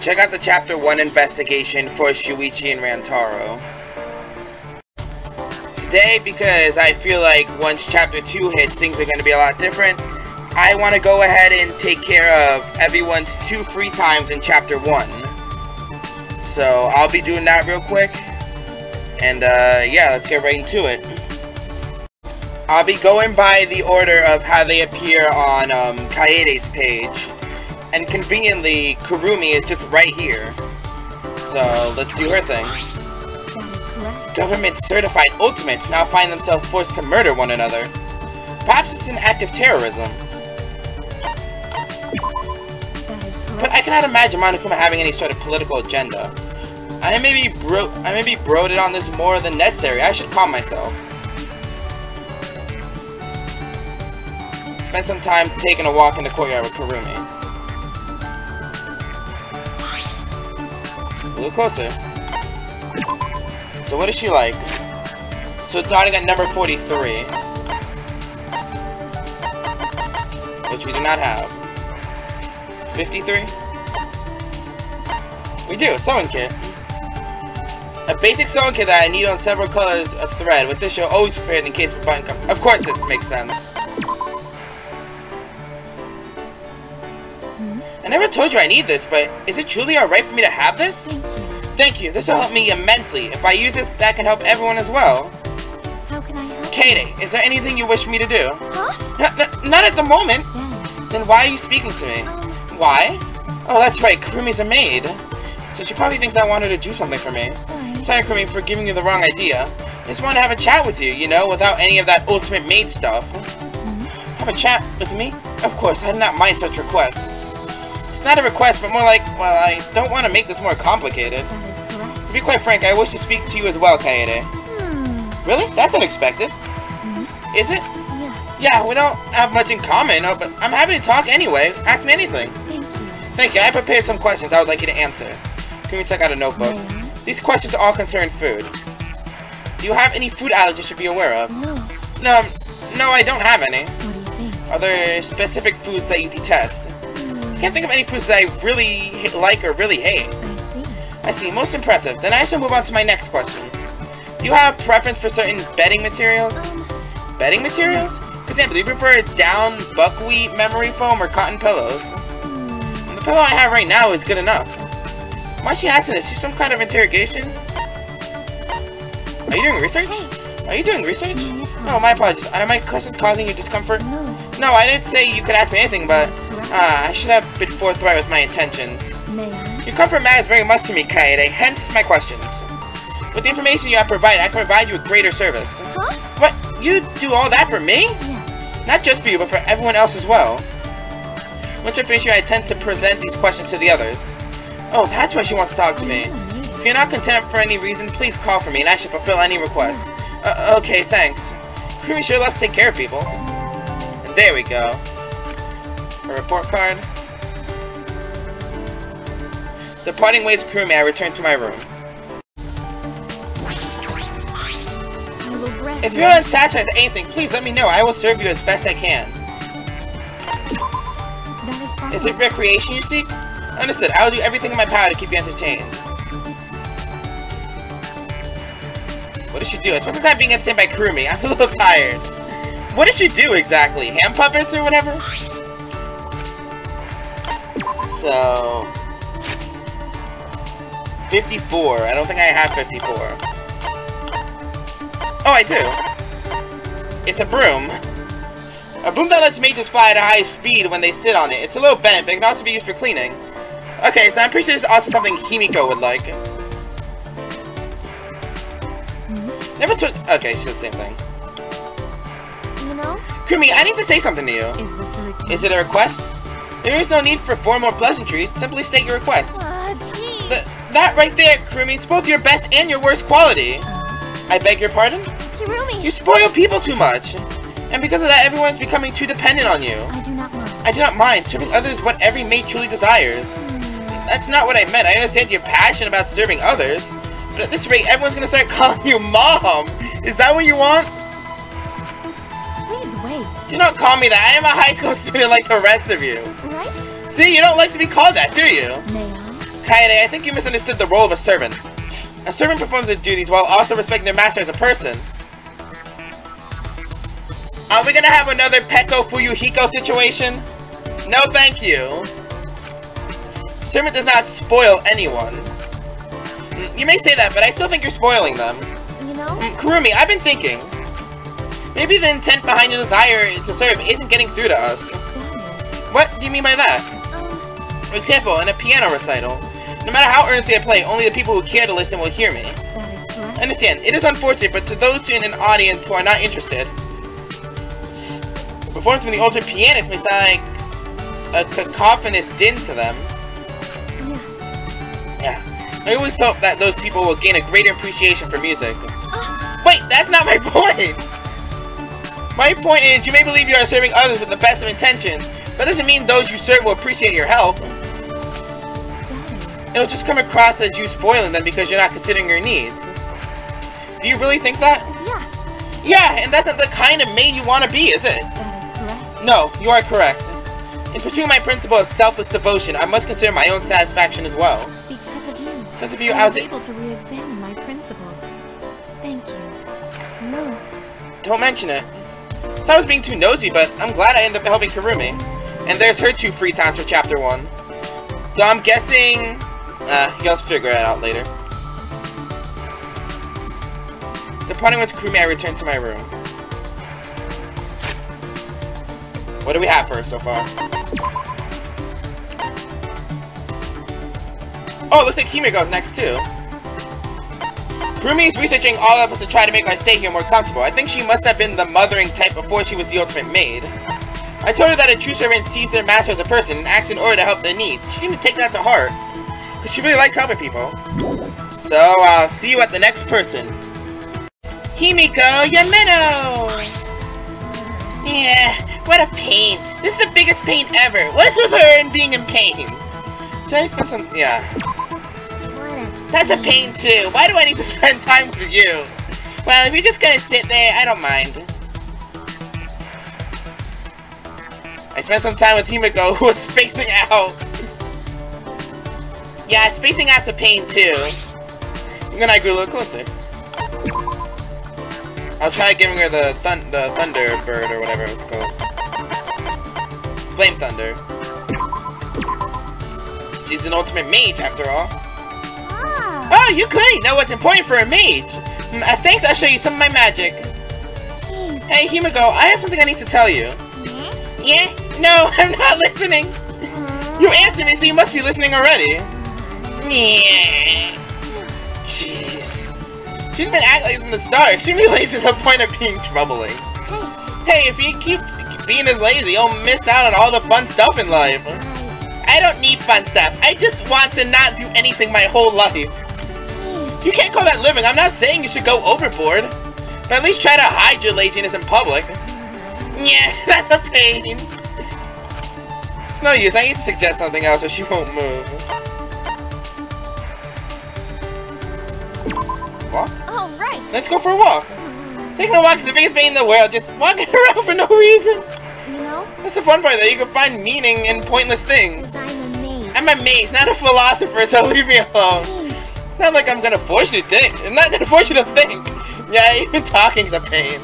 Check out the Chapter 1 investigation for Shuichi and Rantaro. Today, because I feel like once Chapter 2 hits, things are going to be a lot different, I want to go ahead and take care of everyone's 2 free times in Chapter 1. So, I'll be doing that real quick. And, yeah, let's get right into it. I'll be going by the order of how they appear on Kaede's page. And conveniently, Kurumi is just right here. So, let's do her thing. Government-certified ultimates now find themselves forced to murder one another. Perhaps it's an act of terrorism. But I cannot imagine Monokuma having any sort of political agenda. I may be brooded on this more than necessary. I should calm myself. Spend some time taking a walk in the courtyard with Kurumi. A little closer. So what is she like? So it's starting at number 43. Which we do not have. 53? We do, sewing kit. A basic sewing kit that I need on several colors of thread. With this, you're always prepared in case of button come. Of course this makes sense. I never told you I need this, but is it truly alright for me to have this? Thank you. This will help me immensely. If I use this, that can help everyone as well. How can I help? Kaede, is there anything you wish me to do? Huh? Not at the moment. Yeah. Then why are you speaking to me? Why? Oh, that's right. Kurumi's a maid. So she probably thinks I want her to do something for me. Sorry, Kurumi, for giving you the wrong idea. I just want to have a chat with you, you know, without any of that ultimate maid stuff. Have a chat with me? Of course, I do not mind such requests. It's not a request, but more like, well, I don't want to make this more complicated. That is correct. To be quite frank, I wish to speak to you as well, Kaede. Really? That's unexpected. Is it? Yeah. Yeah, we don't have much in common, but I'm happy to talk anyway. Ask me anything. Thank you. Thank you. I prepared some questions I would like you to answer. Can we check out a notebook? These questions all concern food. Do you have any food allergies you should be aware of? No. No, I don't have any. What do you think? Are there specific foods that you detest? I can't think of any foods that I really like or really hate. I see. Most impressive. Then I shall move on to my next question. Do you have a preference for certain bedding materials? Bedding materials? For example, do you prefer down buckwheat memory foam or cotton pillows? The pillow I have right now is good enough. Why is she asking this? Is she some kind of interrogation? Are you doing research? Are you doing research? No, my apologies. Are my questions causing you discomfort? No, I didn't say you could ask me anything, but I should have been forthright with my intentions. Your comfort matters very much to me, Kaede, hence my questions. With the information you have provided, I can provide you a greater service. Huh? What? You do all that for me? Yes. Not just for you, but for everyone else as well. Once I finish here, I tend to present these questions to the others. Oh, that's why she wants to talk to me. If you're not content for any reason, please call for me, and I shall fulfill any request. Okay, thanks. Kurumi sure loves to take care of people. And there we go. A report card. Departing ways of Kurumi, I return to my room. If you're unsatisfied with anything, please let me know. I will serve you as best I can. Is it recreation you seek? Understood. I will do everything in my power to keep you entertained. What does she do? I spent some time being entertained by Kurumi. I'm a little tired. What does she do exactly? Hand puppets or whatever? So... 54. I don't think I have 54. Oh, I do. It's a broom. A broom that lets mages fly at a high speed when they sit on it. It's a little bent, but it can also be used for cleaning. Okay, so I'm pretty sure this is also something Himiko would like. Never took... Okay, she said the same thing. You know? Kurumi, I need to say something to you. Is this a request? Is it a request? There is no need for formal pleasantries. Simply state your request. Jeez. That right there, Kurumi, it's both your best and your worst quality. I beg your pardon? Kurumi! You spoil people too much. And because of that, everyone's becoming too dependent on you. I do not mind. I do not mind. Serving others is what every mate truly desires. That's not what I meant. I understand your passion about serving others. But at this rate, everyone's gonna start calling you Mom. Is that what you want? Please wait. Do not call me that. I am a high school student like the rest of you. Right? See, you don't like to be called that, do you? May I? Kaede, I think you misunderstood the role of a servant. A servant performs their duties while also respecting their master as a person. Are we gonna have another Peko Fuyuhiko situation? No thank you. Servant does not spoil anyone. You may say that, but I still think you're spoiling them. You know? Kurumi, I've been thinking. Maybe the intent behind your desire to serve isn't getting through to us. What do you mean by that? For example, in a piano recital, no matter how earnestly I play, only the people who care to listen will hear me. That is correct. I understand. It is unfortunate, but to those in an audience who are not interested, the performance from the ultimate pianist may sound like a cacophonous din to them. Yeah. I always hope that those people will gain a greater appreciation for music. Wait, that's not my point! My point is, you may believe you are serving others with the best of intentions, but that doesn't mean those you serve will appreciate your help. It'll just come across as you spoiling them because you're not considering your needs. Do you really think that? Yeah. Yeah, and that's not the kind of maid you want to be, is it? That is correct. No, you are correct. In pursuing my principle of selfless devotion, I must consider my own satisfaction as well. Because of you. Because of you, I was able to re-examine my principles. Thank you. No. Don't mention it. I thought I was being too nosy, but I'm glad I ended up helping Kurumi. And there's her 2 free times for Chapter 1. So I'm guessing... you guys figure it out later. Departing with Kurumi, I return to my room. What do we have for her so far? Oh, it looks like Himiko's next too. Kurumi is researching all of us to try to make my stay here more comfortable. I think she must have been the mothering type before she was the ultimate maid. I told her that a true servant sees their master as a person and acts in order to help their needs. She seemed to take that to heart, because she really likes helping people. So, I'll see you at the next person. Himiko Yameno! Yeah, what a pain. This is the biggest pain ever. What is with her and being in pain? Should I spend some... yeah. That's a pain too. Why do I need to spend time with you? Well, if you're just gonna sit there, I don't mind. I spent some time with Himiko, who was spacing out. Yeah, spacing out's a pain too. And then I grew a little closer. I'll try giving her the Thunder Bird or whatever it was called. Flame Thunder. She's an ultimate mage after all. Oh, you clearly know what's important for a mage! As thanks, I'll show you some of my magic. Jeez. Hey, Himiko, I have something I need to tell you. Yeah? No, I'm not listening! You answered me, so you must be listening already. Yeah. Jeez. She's been acting like from the start. Extremely lazy to the point of being troubling. Hey, if you keep being as lazy, you'll miss out on all the fun stuff in life. I don't need fun stuff. I just want to not do anything my whole life. You can't call that living. I'm not saying you should go overboard. But at least try to hide your laziness in public. Yeah, that's a pain. It's no use. I need to suggest something else or she won't move. Walk? Oh, right. Let's go for a walk. Taking a walk is the biggest pain in the world. Just walking around for no reason. You know? That's the fun part though. You can find meaning in pointless things. I'm a maid. I'm a maze, not a philosopher, so leave me alone. Please. Not like I'm gonna force you to think. I'm not gonna force you to think. Yeah, even talking's a pain.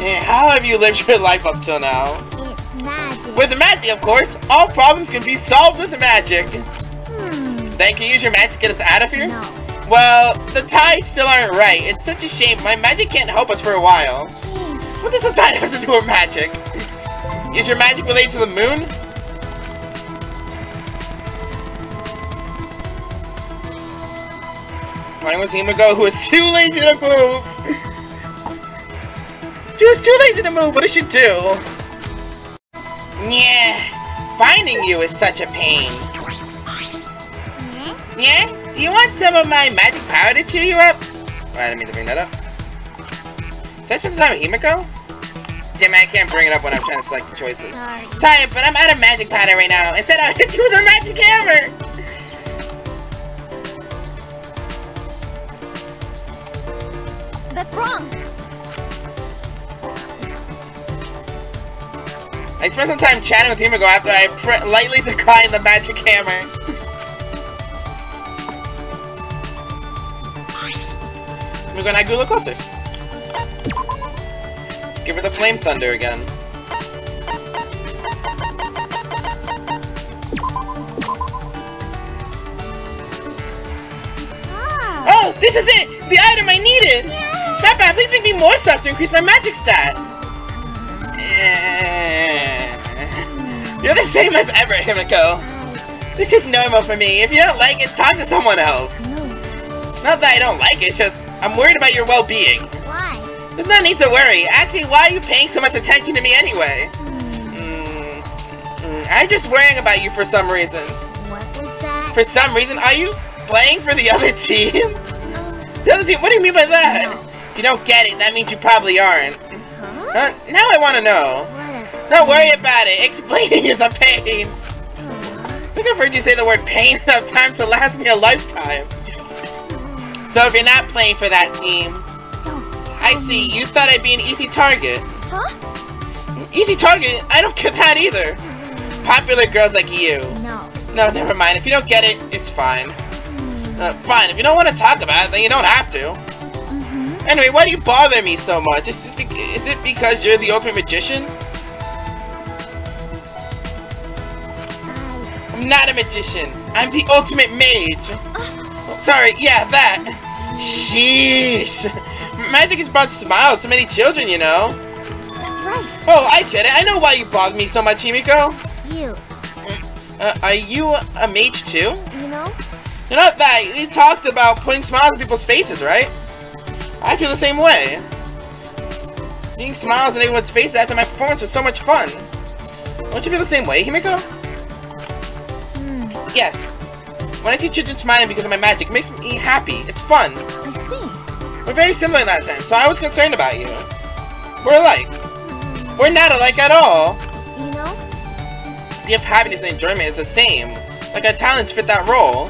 Yeah, how have you lived your life up till now? It's magic. With magic, of course. All problems can be solved with magic. Then can you use your magic to get us out of here? No. Well, the tides still aren't right. It's such a shame. My magic can't help us for a while. Jeez. What does the tide have to do with magic? Is your magic related to the moon? Running with Himiko, who is too lazy to move. She was too lazy to move. What does she do? Yeah, finding you is such a pain. Yeah? Do you want some of my magic power to cheer you up? Oh, I didn't mean to bring that up. Should I spend some time with Himiko? Damn it, I can't bring it up when I'm trying to select the choices. Sorry, but I'm out of magic powder right now. Instead, I'll hit you with a magic hammer! That's wrong. I spent some time chatting with Himiko after I lightly declined the magic hammer. Himiko and I go a little closer. Let's give her the Flame Thunder again. Oh, this is it! The item I needed! Papa, please make me more stuff to increase my magic stat! You're the same as ever, Himiko. This is normal for me. If you don't like it, talk to someone else. It's not that I don't like it, it's just I'm worried about your well-being. Why? There's no need to worry. Actually, why are you paying so much attention to me anyway? I'm just worrying about you for some reason. What was that? For some reason? Are you playing for the other team? The other team? What do you mean by that? No. If you don't get it, that means you probably aren't. Huh? Now I want to know. Don't worry about it. Explaining is a pain. I think I've heard you say the word pain enough times to last me a lifetime. So if you're not playing for that team, I see. You thought I'd be an easy target. Huh? Easy target? I don't get that either. Popular girls like you. No, never mind. If you don't get it, it's fine. Fine. If you don't want to talk about it, then you don't have to. Anyway, why do you bother me so much? Is it because you're the ultimate magician? I'm not a magician. I'm the ultimate mage. Sorry, yeah, that. Sheesh. Magic has brought smiles to many children, you know. That's right. Oh, I get it. I know why you bother me so much, Himiko. You. Are you a mage too? You know? You're not that. We talked about putting smiles on people's faces, right? I feel the same way. Seeing smiles on everyone's faces after my performance was so much fun. Don't you feel the same way, Himiko? Yes. When I see children smiling because of my magic, it makes me happy. It's fun. I see. We're very similar in that sense, so I was concerned about you. We're alike. We're not alike at all. You know? The gift of happiness and enjoyment is the same. Like our talents fit that role.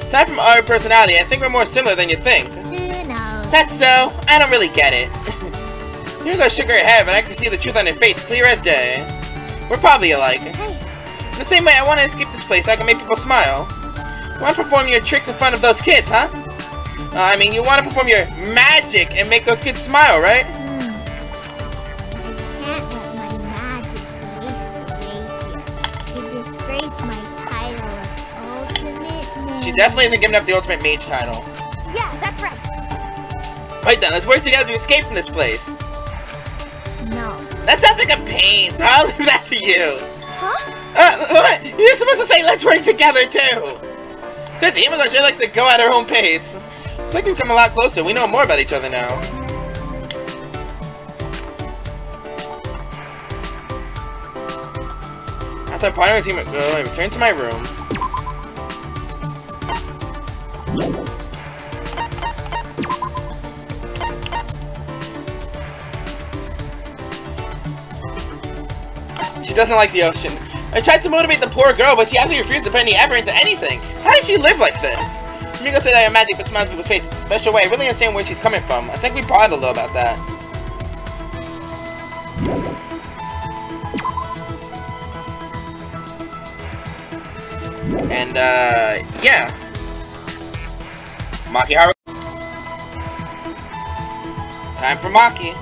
Aside from our personality, I think we're more similar than you think. Is that so? I don't really get it. Himiko shook her head, but I could see the truth on her face, clear as day. We're probably alike. Hey. In the same way, I want to escape this place so I can make people smile. You want to perform your tricks in front of those kids, huh? I mean, you want to perform your magic and make those kids smile, right? I can't let my magic waste away here. It disgraces my title of ultimate mage. She definitely isn't giving up the ultimate mage title. Yeah, that's right. Right then, let's work together to escape from this place. No. That sounds like a pain, so I'll leave that to you. Huh? What? You're supposed to say let's work together too. Since Himiko, she likes to go at her own pace. It's like we've come a lot closer. We know more about each other now. After parting with Himiko, I returned to my room. She doesn't like the ocean. I tried to motivate the poor girl, but she absolutely refused to put any effort into anything. How does she live like this? Himiko said I have magic but smiles on people's faces in a special way. I really understand where she's coming from. I think we bonded a little about that. And, yeah. Maki Haru. Time for Maki.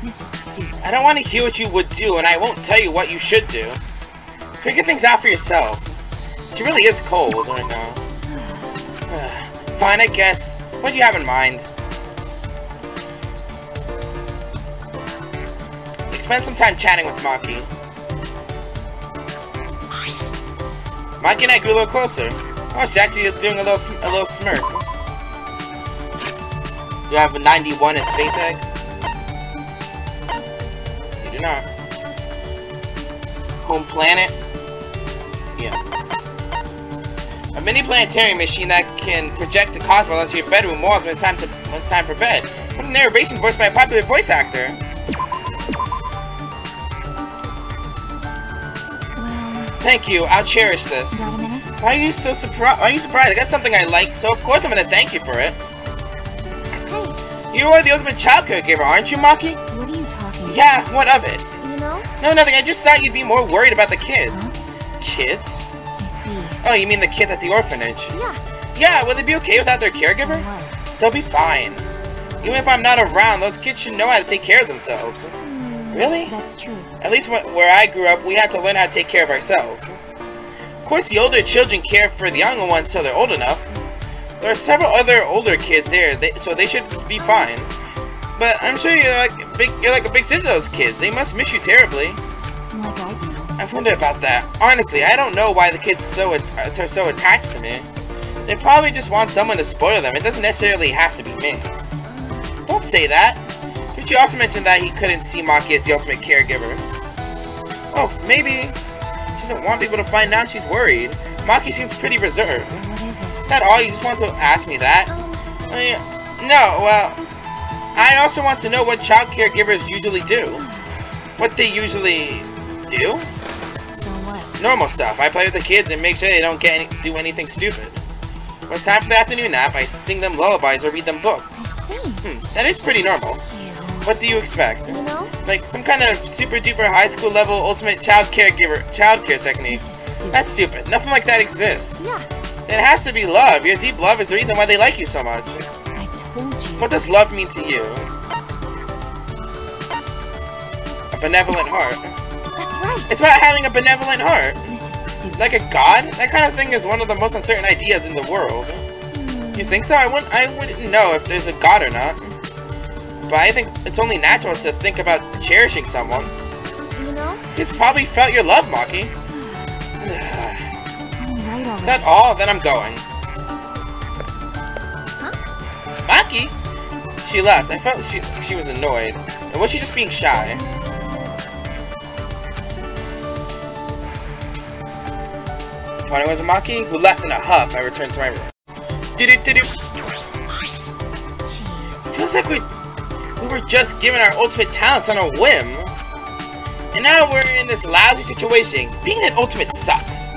This is stupid. I don't want to hear what you would do, and I won't tell you what you should do. Figure things out for yourself. She really is cold right now. Fine, I guess. What do you have in mind? We spent some time chatting with Maki. Maki and I grew a little closer. Oh, she's actually doing a little smirk. You have a 91 in Space Egg? You do not. Home planet? Yeah. A mini planetarium machine that can project the cosmos onto your bedroom walls when it's time for bed. What a narration voiced by a popular voice actor. Thank you. I'll cherish this. Got a minute? Why are you so surprised? Why are you surprised? I got something I like, so of course I'm gonna thank you for it. Hey, You are the ultimate child caregiver, aren't you, Maki? what are you talking about? Yeah, what of it? You know? No, nothing. I just thought you'd be more worried about the kids. Huh? Kids? Oh, you mean the kids at the orphanage? Yeah. Yeah, will they be okay without their caregiver? So what? They'll be fine. Even if I'm not around, those kids should know how to take care of themselves. Really? That's true. At least where I grew up, we had to learn how to take care of ourselves. Of course, the older children care for the younger ones till they're old enough. There are several other older kids there, so they should be fine. But I'm sure you're like a big sister to those kids. They must miss you terribly. Like I do. I wonder about that. Honestly, I don't know why the kids are so attached to me. They probably just want someone to spoil them. It doesn't necessarily have to be me. Don't say that. But you also mentioned that he couldn't see Maki as the ultimate caregiver. Oh, maybe she doesn't want people to find out she's worried. Maki seems pretty reserved. What is it? Is that all? You just want to ask me that? No, well, I also want to know what child caregivers usually do. What they usually do? So what? Normal stuff. I play with the kids and make sure they don't do anything stupid. When it's time for the afternoon nap, I sing them lullabies or read them books. I see. That is pretty normal. What do you expect? You know? Like some kind of super duper high school level ultimate child care technique. This is stupid. That's stupid. Nothing like that exists. Yeah. It has to be love. Your deep love is the reason why they like you so much. I told you. What does love mean to you? A benevolent heart. That's right. It's about having a benevolent heart. This is stupid. Like a god? That kind of thing is one of the most uncertain ideas in the world. You think so? I wouldn't know if there's a god or not. But I think it's only natural to think about cherishing someone. You know? Kids probably felt your love, Maki. I'm right already. Is that all? Then I'm going. Huh? Maki? She left. I felt she was annoyed. Or was she just being shy? When it was Maki, who left in a huff, I returned to my room. Feels like we were just given our ultimate talents on a whim. And now we're in this lousy situation. Being an ultimate sucks.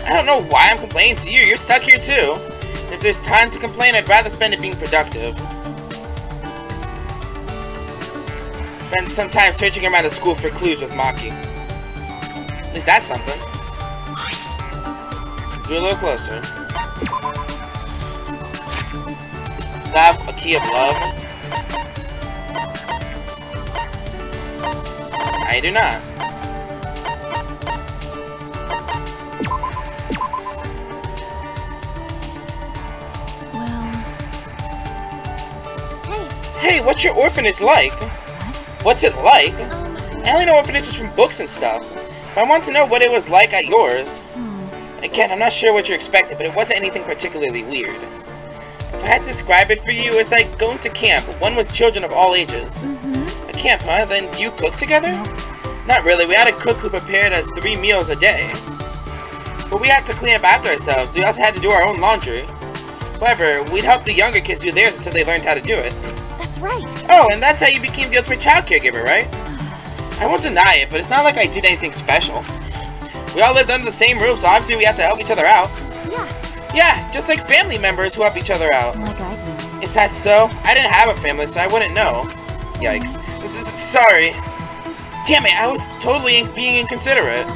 I don't know why I'm complaining to you. You're stuck here too. If there's time to complain, I'd rather spend it being productive. Spend some time searching around the school for clues with Maki. At least that's something. Get a little closer. Do I have a key of love? I do not. Well... Hey, what's your orphanage like? What's it like? I only know orphanages from books and stuff. But I want to know what it was like at yours. Again, I'm not sure what you're expecting, but it wasn't anything particularly weird. If I had to describe it for you, it's like going to camp, one with children of all ages. A camp, huh? Then you cook together? Not really. We had a cook who prepared us 3 meals a day. But we had to clean up after ourselves. We also had to do our own laundry. However, we'd help the younger kids do theirs until they learned how to do it. That's right. Oh, and that's how you became the ultimate child caregiver, right? I won't deny it, but it's not like I did anything special. We all lived under the same roof, so obviously we had to help each other out. Yeah. Yeah, just like family members who help each other out. Like I do. Is that so? I didn't have a family, so I wouldn't know. Yikes. Sorry. Damn it, I was totally being inconsiderate.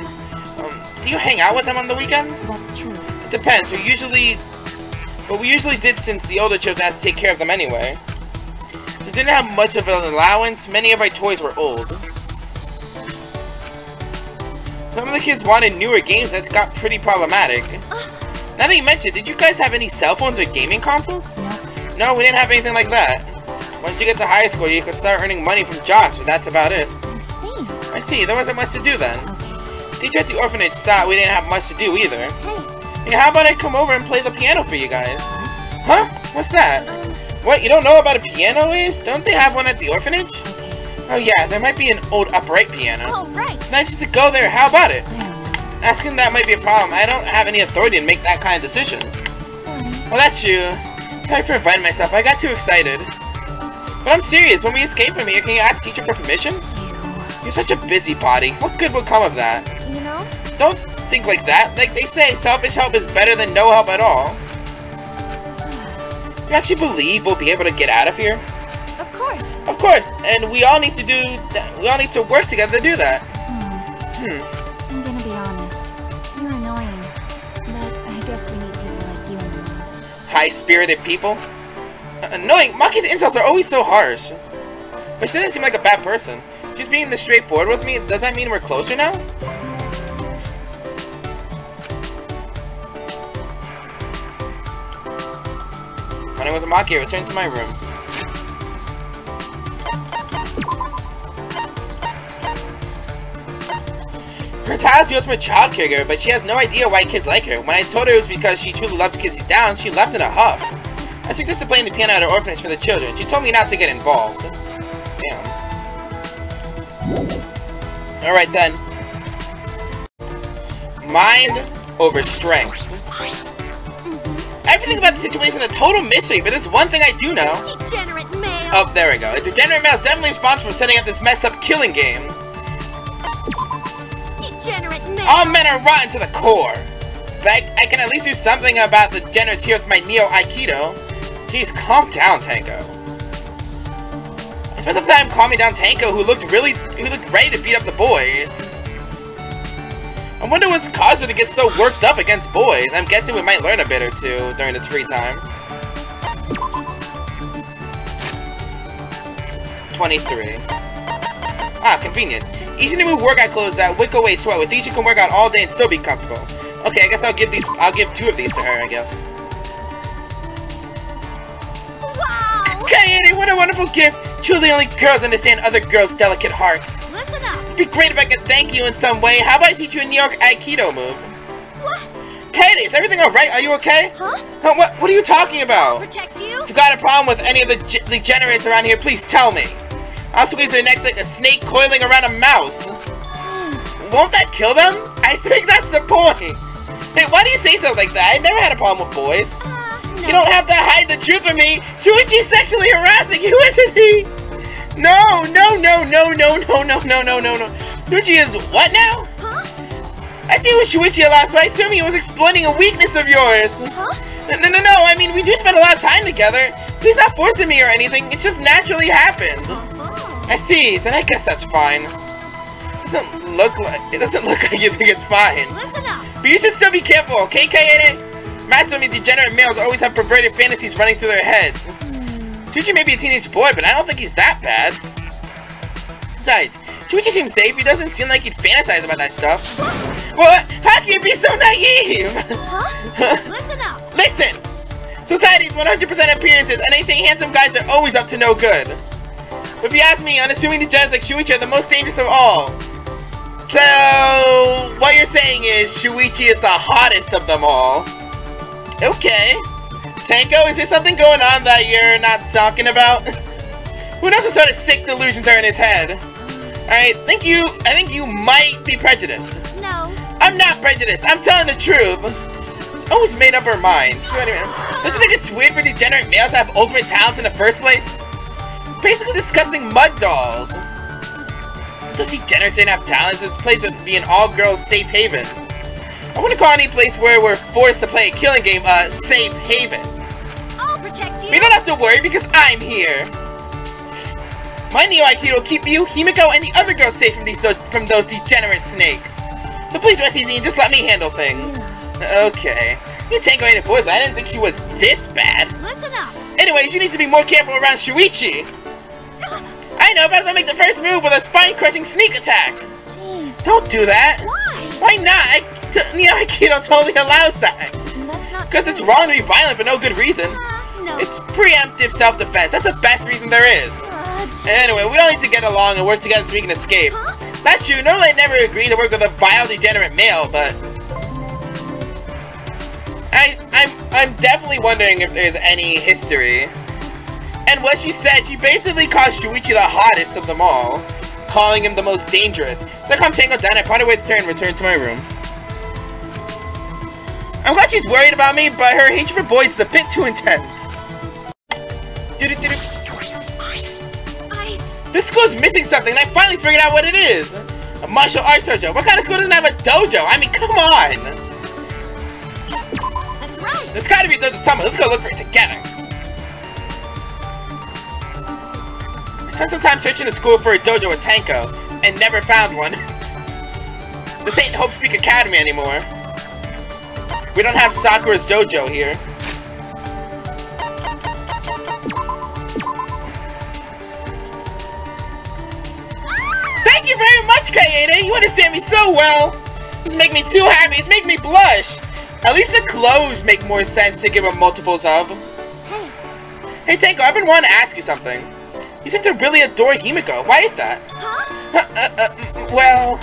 Do you hang out with them on the weekends? That's true. It depends. We usually did since the older children had to take care of them anyway. We didn't have much of an allowance. Many of our toys were old. Some of the kids wanted newer games that got pretty problematic. Now that you mention, did you guys have any cell phones or gaming consoles? No. No, we didn't have anything like that. Once you get to high school, you could start earning money from jobs, but that's about it. I see, there wasn't much to do then. Okay. Teacher at the orphanage thought we didn't have much to do either. Hey. Hey, how about I come over and play the piano for you guys? Huh? What's that? What, you don't know about a piano is? Don't they have one at the orphanage? Oh yeah, there might be an old upright piano. Oh, right. It's nice just to go there, how about it? I don't know. Asking that might be a problem. I don't have any authority to make that kind of decision. Sorry. Well, that's you. Sorry for inviting myself. I got too excited. But I'm serious. When we escape from here, can you ask teacher for permission? You're such a busybody. What good would come of that? You know? Don't think like that. Like they say, selfish help is better than no help at all. You actually believe we'll be able to get out of here? Of course. Of course. And we all need to do that. We all need to work together to do that. I'm gonna be honest. high-spirited people. Annoying, Maki's insults are always so harsh. But she doesn't seem like a bad person. She's being this straightforward with me. Does that mean we're closer now? Running with Maki, I return to my room. Her child's the ultimate child caregiver, but she has no idea why kids like her. When I told her it was because she truly loves kids down, she left in a huff. I suggested playing the piano at her orphanage for the children. She told me not to get involved. Damn. Alright then. Mind over strength. Everything about the situation is a total mystery, but there's one thing I do know. Degenerate male. Oh, there we go. A degenerate male is definitely responsible for setting up this messed up killing game. Degenerate male. All men are rotten to the core. But I can at least do something about the degenerates here with my Neo Aikido. Jeez, calm down, Tanko. I spent some time calming down Tanko, who looked ready to beat up the boys. I wonder what's caused her to get so worked up against boys. I'm guessing we might learn a bit or two during this free time. 23. Ah, convenient. Easy to move workout clothes that wick away sweat. With these you can work out all day and still be comfortable. Okay, I guess I'll give 2 of these to her, I guess. Wow! Kaede, what a wonderful gift! Truly only girls understand other girls' delicate hearts. Listen up! It'd be great if I could thank you in some way. How about I teach you a New York Aikido move? What? Kaede, is everything alright? Are you okay? Huh? What are you talking about? Protect you? If you've got a problem with any of the degenerates around here, please tell me. I'll squeeze their necks like a snake coiling around a mouse. Jeez. Won't that kill them? I think that's the point. Hey, why do you say stuff like that? I never had a problem with boys. No. You don't have to hide the truth from me. Shuichi's sexually harassing you, isn't he? No. Shuichi is what now? Huh? I see you with Shuichi a lot, so I assume he was exploiting a weakness of yours. Huh? No. I mean, we do spend a lot of time together. He's not forcing me or anything. It just naturally happened. I see. Then I guess that's fine. It doesn't look like you think it's fine. Listen up. But you should still be careful, okay, Kaede? Matt told me degenerate males always have perverted fantasies running through their heads. Shuichi may be a teenage boy, but I don't think he's that bad. Besides, Shuichi seems safe. He doesn't seem like he'd fantasize about that stuff. Well, how can you be so naive? Huh? Listen up. Listen! Society's 100% appearances, and they say handsome guys are always up to no good. But if you ask me, unassuming degenerates like Shuichi are the most dangerous of all. So, what you're saying is Shuichi is the hottest of them all. Okay. Tanko, is there something going on that you're not talking about? Who knows what sort of sick delusions are in his head? Alright, I think you might be prejudiced. No. I'm not prejudiced, I'm telling the truth. She's always made up her mind. Don't you think it's weird for degenerate males to have ultimate talents in the first place? Basically discussing mud dolls. Those degenerates didn't have talents. This place would be an all-girls safe haven. I wouldn't call any place where we're forced to play a killing game a safe haven. I'll protect you. We don't have to worry because I'm here. My Neo Aikido will keep you, Himiko, and the other girls safe from those degenerate snakes. So please rest easy and just let me handle things. Okay. You Tanko hated boys, but I didn't think she was this bad. Listen up. Anyways, you need to be more careful around Shuichi. I know, but I'll make the first move with a spine-crushing sneak attack. Jeez. Don't do that. Why? Why not? Neo Aikido totally allows that. That's not Because it's true. wrong to be violent for no good reason. No. It's preemptive self-defense. That's the best reason there is. Anyway, we all need to get along and work together so we can escape. Huh? That's true. Normally I'd never agree to work with a vile, degenerate male, but I'm definitely wondering if there's any history. And what she said, she basically called Shuichi the hottest of them all, calling him the most dangerous. So I calmed Tango down, I parted with her and returned to my room. I'm glad she's worried about me, but her hatred for boys is a bit too intense. This school is missing something, and I finally figured out what it is. A martial arts dojo. What kind of school doesn't have a dojo? I mean, come on. That's right. There's gotta be a dojo somewhere. Let's go look for it together. I spent some time searching the school for a dojo with Tanko, and never found one. This ain't Hope Speak Academy anymore. We don't have Sakura's dojo here. much, Kaede! You understand me so well! This makes me too happy, it's making me blush! At least the clothes make more sense to give them multiples of. Hey Tenko, I've been wanting to ask you something. You seem to really adore Himiko. Why is that? Huh? Well,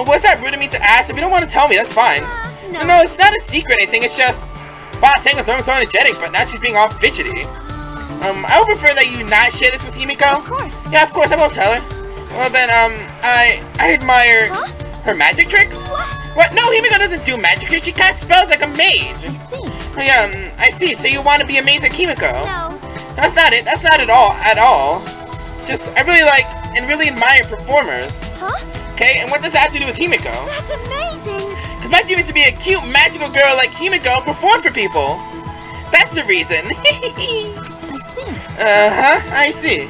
was that rude of me to ask? If you don't want to tell me, that's fine. No, it's not a secret or anything, it's just... Wow, Tenko's so energetic, but now she's being all fidgety. I would prefer that you not share this with Himiko. Of course. Yeah, of course, I won't tell her. Well then, I admire her magic tricks. What? No, Himiko doesn't do magic tricks. She casts spells like a mage. I see. Yeah, I see. So you want to be a mage like Himiko? No. That's not it. That's not at all. Just, I really like and really admire performers. Huh? Okay, and what does that have to do with Himiko? That's amazing. Because my dream is to be a cute, magical girl like Himiko and perform for people. That's the reason. I see. I see.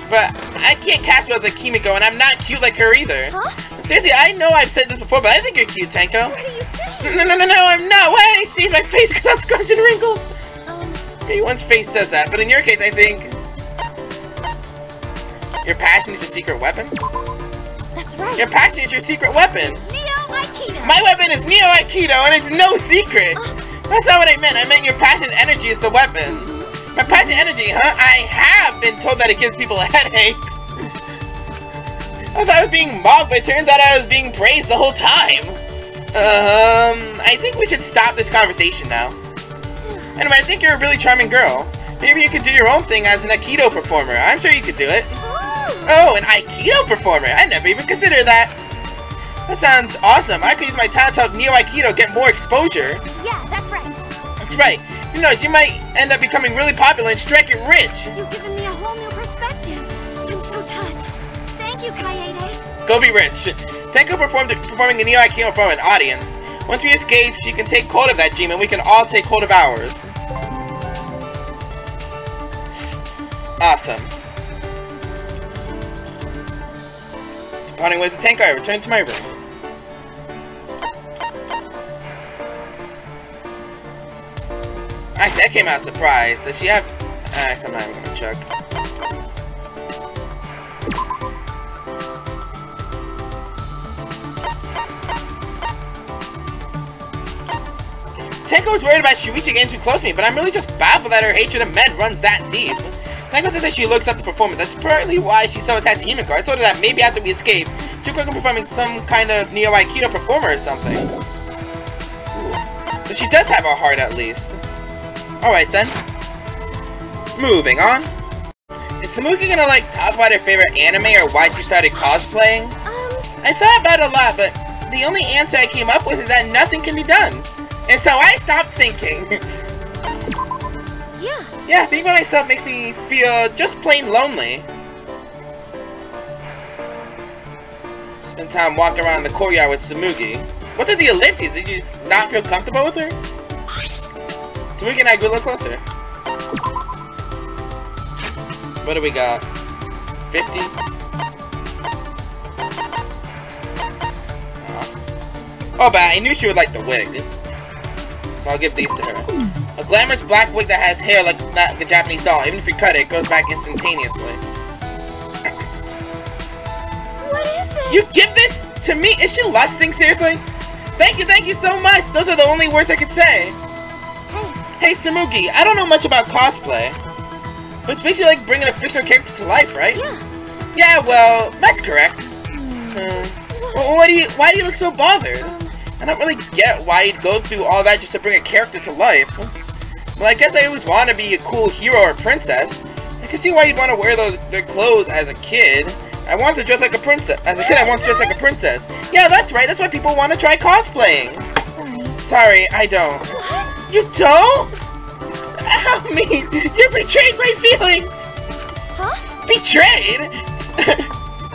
But I can't cast spells like Himiko, and I'm not cute like her either. Huh? Seriously, I know I've said this before, but I think you're cute, Tenko. What are you saying? No, I'm not. Why did I sneeze my face because I'm scrunched and wrinkled? Everyone's face does that, but in your case, I think... Your passion is your secret weapon? That's right. Your passion is your secret weapon. Neo Aikido. My weapon is Neo Aikido, and it's no secret. That's not what I meant. I meant your passion energy is the weapon. My passion energy, huh? I have been told that it gives people headaches. I thought I was being mocked, but it turns out I was being praised the whole time. I think we should stop this conversation now. Anyway, I think you're a really charming girl. Maybe you could do your own thing as an Aikido performer. I'm sure you could do it. Oh, an Aikido performer! I never even considered that. That sounds awesome. I could use my talent to help Neo Aikido get more exposure. Yeah, that's right. That's right. You know, you might end up becoming really popular and strike it rich. You've given me a whole new perspective. I'm so touched. Thank you, Kaede. Go be rich. Tenko performing a Neo Aikido for an audience. Once we escape, she can take hold of that dream, and we can all take hold of ours. Awesome. Departing with the Tenko, I return to my room. Actually, I came out surprised. Does she have... Actually, I'm not even gonna check. Tenko was worried about Shuichi getting too close to me, but I'm really just baffled that her hatred of men runs that deep. Tenko says that she looks up the performance. That's partly why she's so attached to Himiko. I told her that maybe after we escape, she'll could be performing some kind of Neo Aikido performer or something. Ooh. So she does have a heart at least. Alright then. Moving on. Is Samuki gonna like talk about her favorite anime or why she started cosplaying? I thought about it a lot, but the only answer I came up with is that nothing can be done. And so I stopped thinking. Yeah, being by myself makes me feel just plain lonely. Spend time walking around the courtyard with Samuki. What are the ellipses? Did you not feel comfortable with her? Samuki and I grew a little closer. What do we got? 50? Oh, but I knew she would like the wig. So I'll give these to her. A glamorous black wig that has hair like a Japanese doll. Even if you cut it, it grows back instantaneously. What is this? You give this to me? Is she lusting? Seriously? Thank you so much. Those are the only words I could say. Hey, Samuki, I don't know much about cosplay. But it's basically like bringing a fictional character to life, right? Yeah, well, that's correct. Why do you look so bothered? I don't really get why you'd go through all that just to bring a character to life. Well, I guess I always want to be a cool hero or princess. I can see why you'd want to wear their clothes as a kid. I want to dress like a princess. As a kid, I want to dress like a princess. Yeah, that's right. That's why people want to try cosplaying. Sorry, I don't. What? You don't? Help me! You betrayed my feelings! Huh? Betrayed?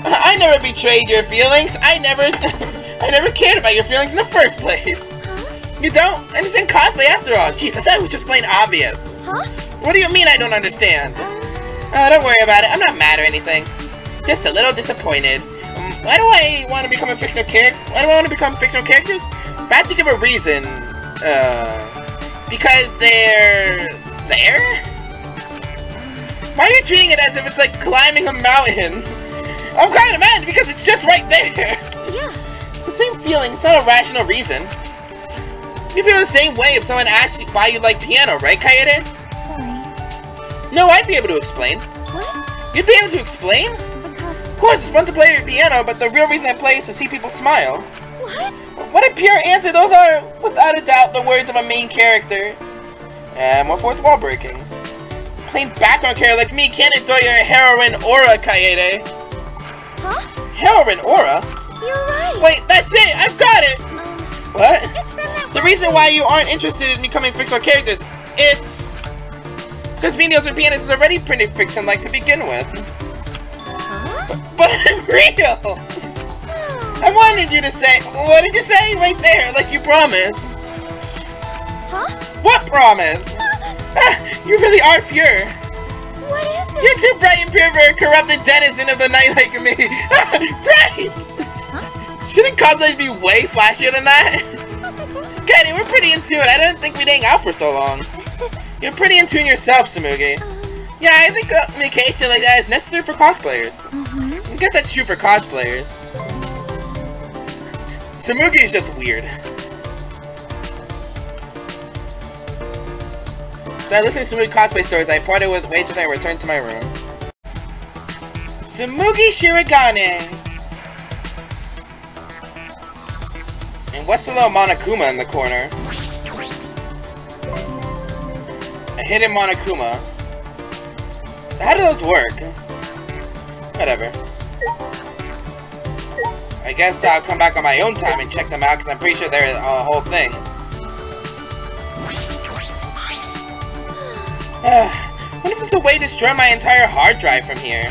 I never betrayed your feelings. I never cared about your feelings in the first place. Huh? You don't understand cosplay after all. Jeez, I thought it was just plain obvious. Huh? What do you mean I don't understand? Oh, don't worry about it. I'm not mad or anything. Just a little disappointed. Why do I want to become a fictional character? Why do I want to become fictional characters? If I had to give a reason, because they're there? Why are you treating it as if it's like climbing a mountain? I'm kind of mad because it's just right there. Yeah. It's the same feeling, it's not a rational reason. You feel the same way if someone asks you why you like piano, right, Kaede? Sorry. No, I'd be able to explain. What? You'd be able to explain? Because... Of course, it's fun to play piano, but the real reason I play is to see people smile. What? What a pure answer! Those are, without a doubt, the words of a main character. And more fourth wall breaking. Playing background character like me can't throw your heroine aura, Kaede. Huh? Heroine aura? You're right. Wait, that's it! I've got it! What? It's from that The reason why you aren't interested in becoming fictional characters, it's... because being able to pianist is already pretty fiction-like to begin with. Huh? But I'm real! I wanted you to say... What did you say? Right there, like you promised. Huh? What promise? You really are pure. What is this? You're too bright and pure for a corrupted denizen of the night like me. Bright! Huh? Shouldn't cosplay be way flashier than that? Kenny, we're pretty into it. I didn't think we'd hang out for so long. You're pretty in tune yourself, Tsumugi. Yeah, I think communication like that is necessary for cosplayers. I guess that's true for cosplayers. Tsumugi is just weird. After listening to Tsumugi cosplay stories, I parted with Waitress and returned to my room. Tsumugi Shirogane! And what's the little Monokuma in the corner? A hidden Monokuma. How do those work? Whatever. I guess I'll come back on my own time and check them out, because I'm pretty sure they're a whole thing. What if there's a way to destroy my entire hard drive from here?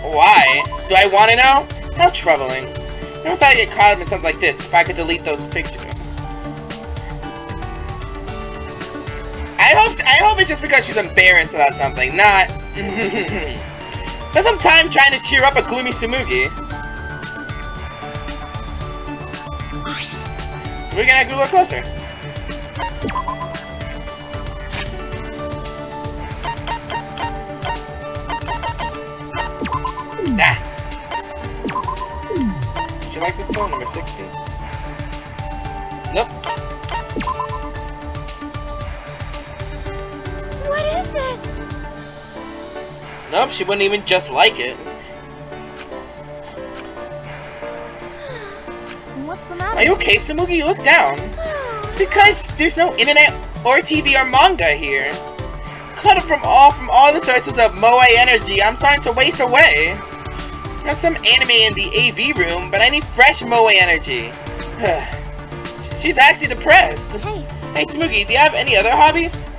Why? Do I want to know? How troubling. I never thought I'd get caught up in something like this if I could delete those pictures. I hope it's just because she's embarrassed about something, not... Spend some time trying to cheer up a gloomy Tsumugi. So we're gonna go a little closer. Ah. Would you like this though? Number 60? Nope. What is this? Nope, she wouldn't even just like it. What's the matter? Are you okay, Tsumugi? You look down. It's because there's no internet or TV or manga here. Cut it from all the sources of Moe energy. I'm starting to waste away. Got some anime in the AV room, but I need fresh Moe energy. She's actually depressed. Hey, Tsumugi, do you have any other hobbies?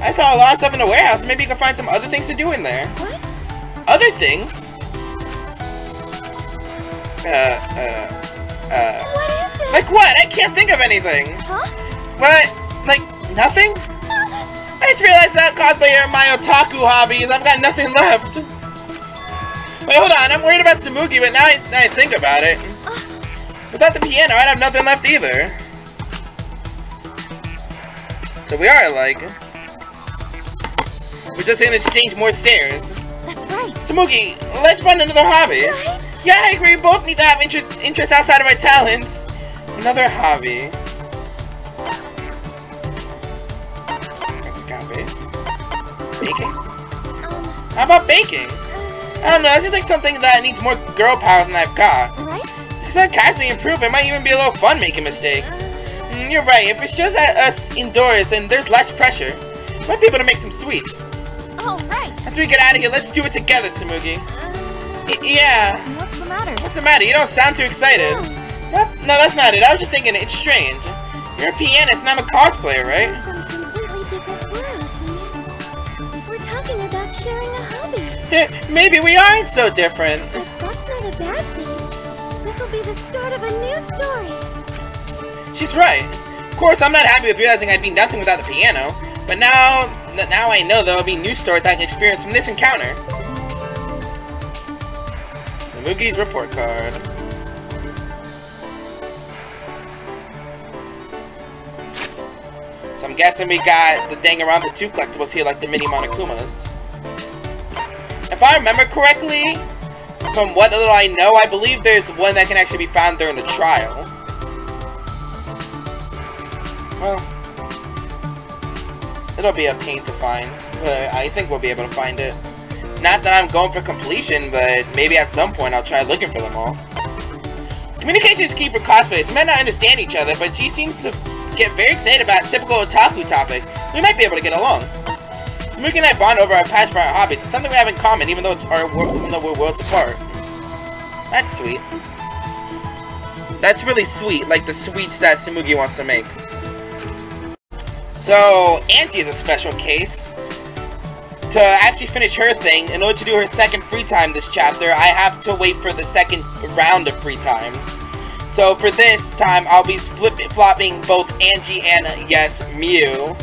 I saw a lot of stuff in the warehouse. Maybe you can find some other things to do in there. What? Other things? What is this? Like what? I can't think of anything. Huh? What? Like, nothing? I just realized that cosplayer my otaku hobbies. I've got nothing left. Wait, hold on. I'm worried about Tsumugi, but now I think about it. Without the piano, I'd have nothing left either. So we are alike. We're just gonna exchange more stares. That's right. Tsumugi, let's find another hobby. Right? Yeah, I agree. We both need to have interests outside of our talents. Another hobby. That's a count base. Baking? How about baking? I don't know, that seems like something that needs more girl power than I've got. Right? Because I casually improve, it might even be a little fun making mistakes. You're right, if it's just us indoors and there's less pressure, we might be able to make some sweets. Oh, right. After we get out of here, let's do it together, Tsumugi. Yeah. What's the matter? What's the matter? You don't sound too excited. No, that's not it. I was just thinking it's strange. You're a pianist and I'm a cosplayer, right? From completely different worlds, and yet we're talking about sharing a hobby. Maybe we aren't so different. But that's not a bad thing. This will be the start of a new story. She's right. Of course, I'm not happy with realizing I'd be nothing without the piano. But now I know there will be new stories I can experience from this encounter. Tsumugi's report card. So I'm guessing we got the Danganronpa 2 collectibles here, like the mini Monokumas. If I remember correctly, From what little I know, I believe there's one that can actually be found during the trial. Well, it'll be a pain to find, but I think we'll be able to find it. Not that I'm going for completion, but maybe at some point I'll try looking for them all. Communication is key for cosplayers. We might not understand each other, but she seems to get very excited about typical otaku topics. We might be able to get along. Smokey and I bond over our passion for our hobbies. It's something we have in common, even though we're worlds apart. That's sweet. That's really sweet, like the sweets that Tsumugi wants to make. So, Angie is a special case. To actually finish her thing, in order to do her second free time this chapter, I have to wait for the second round of free times. So for this time, I'll be flopping both Angie and, yes, Mew.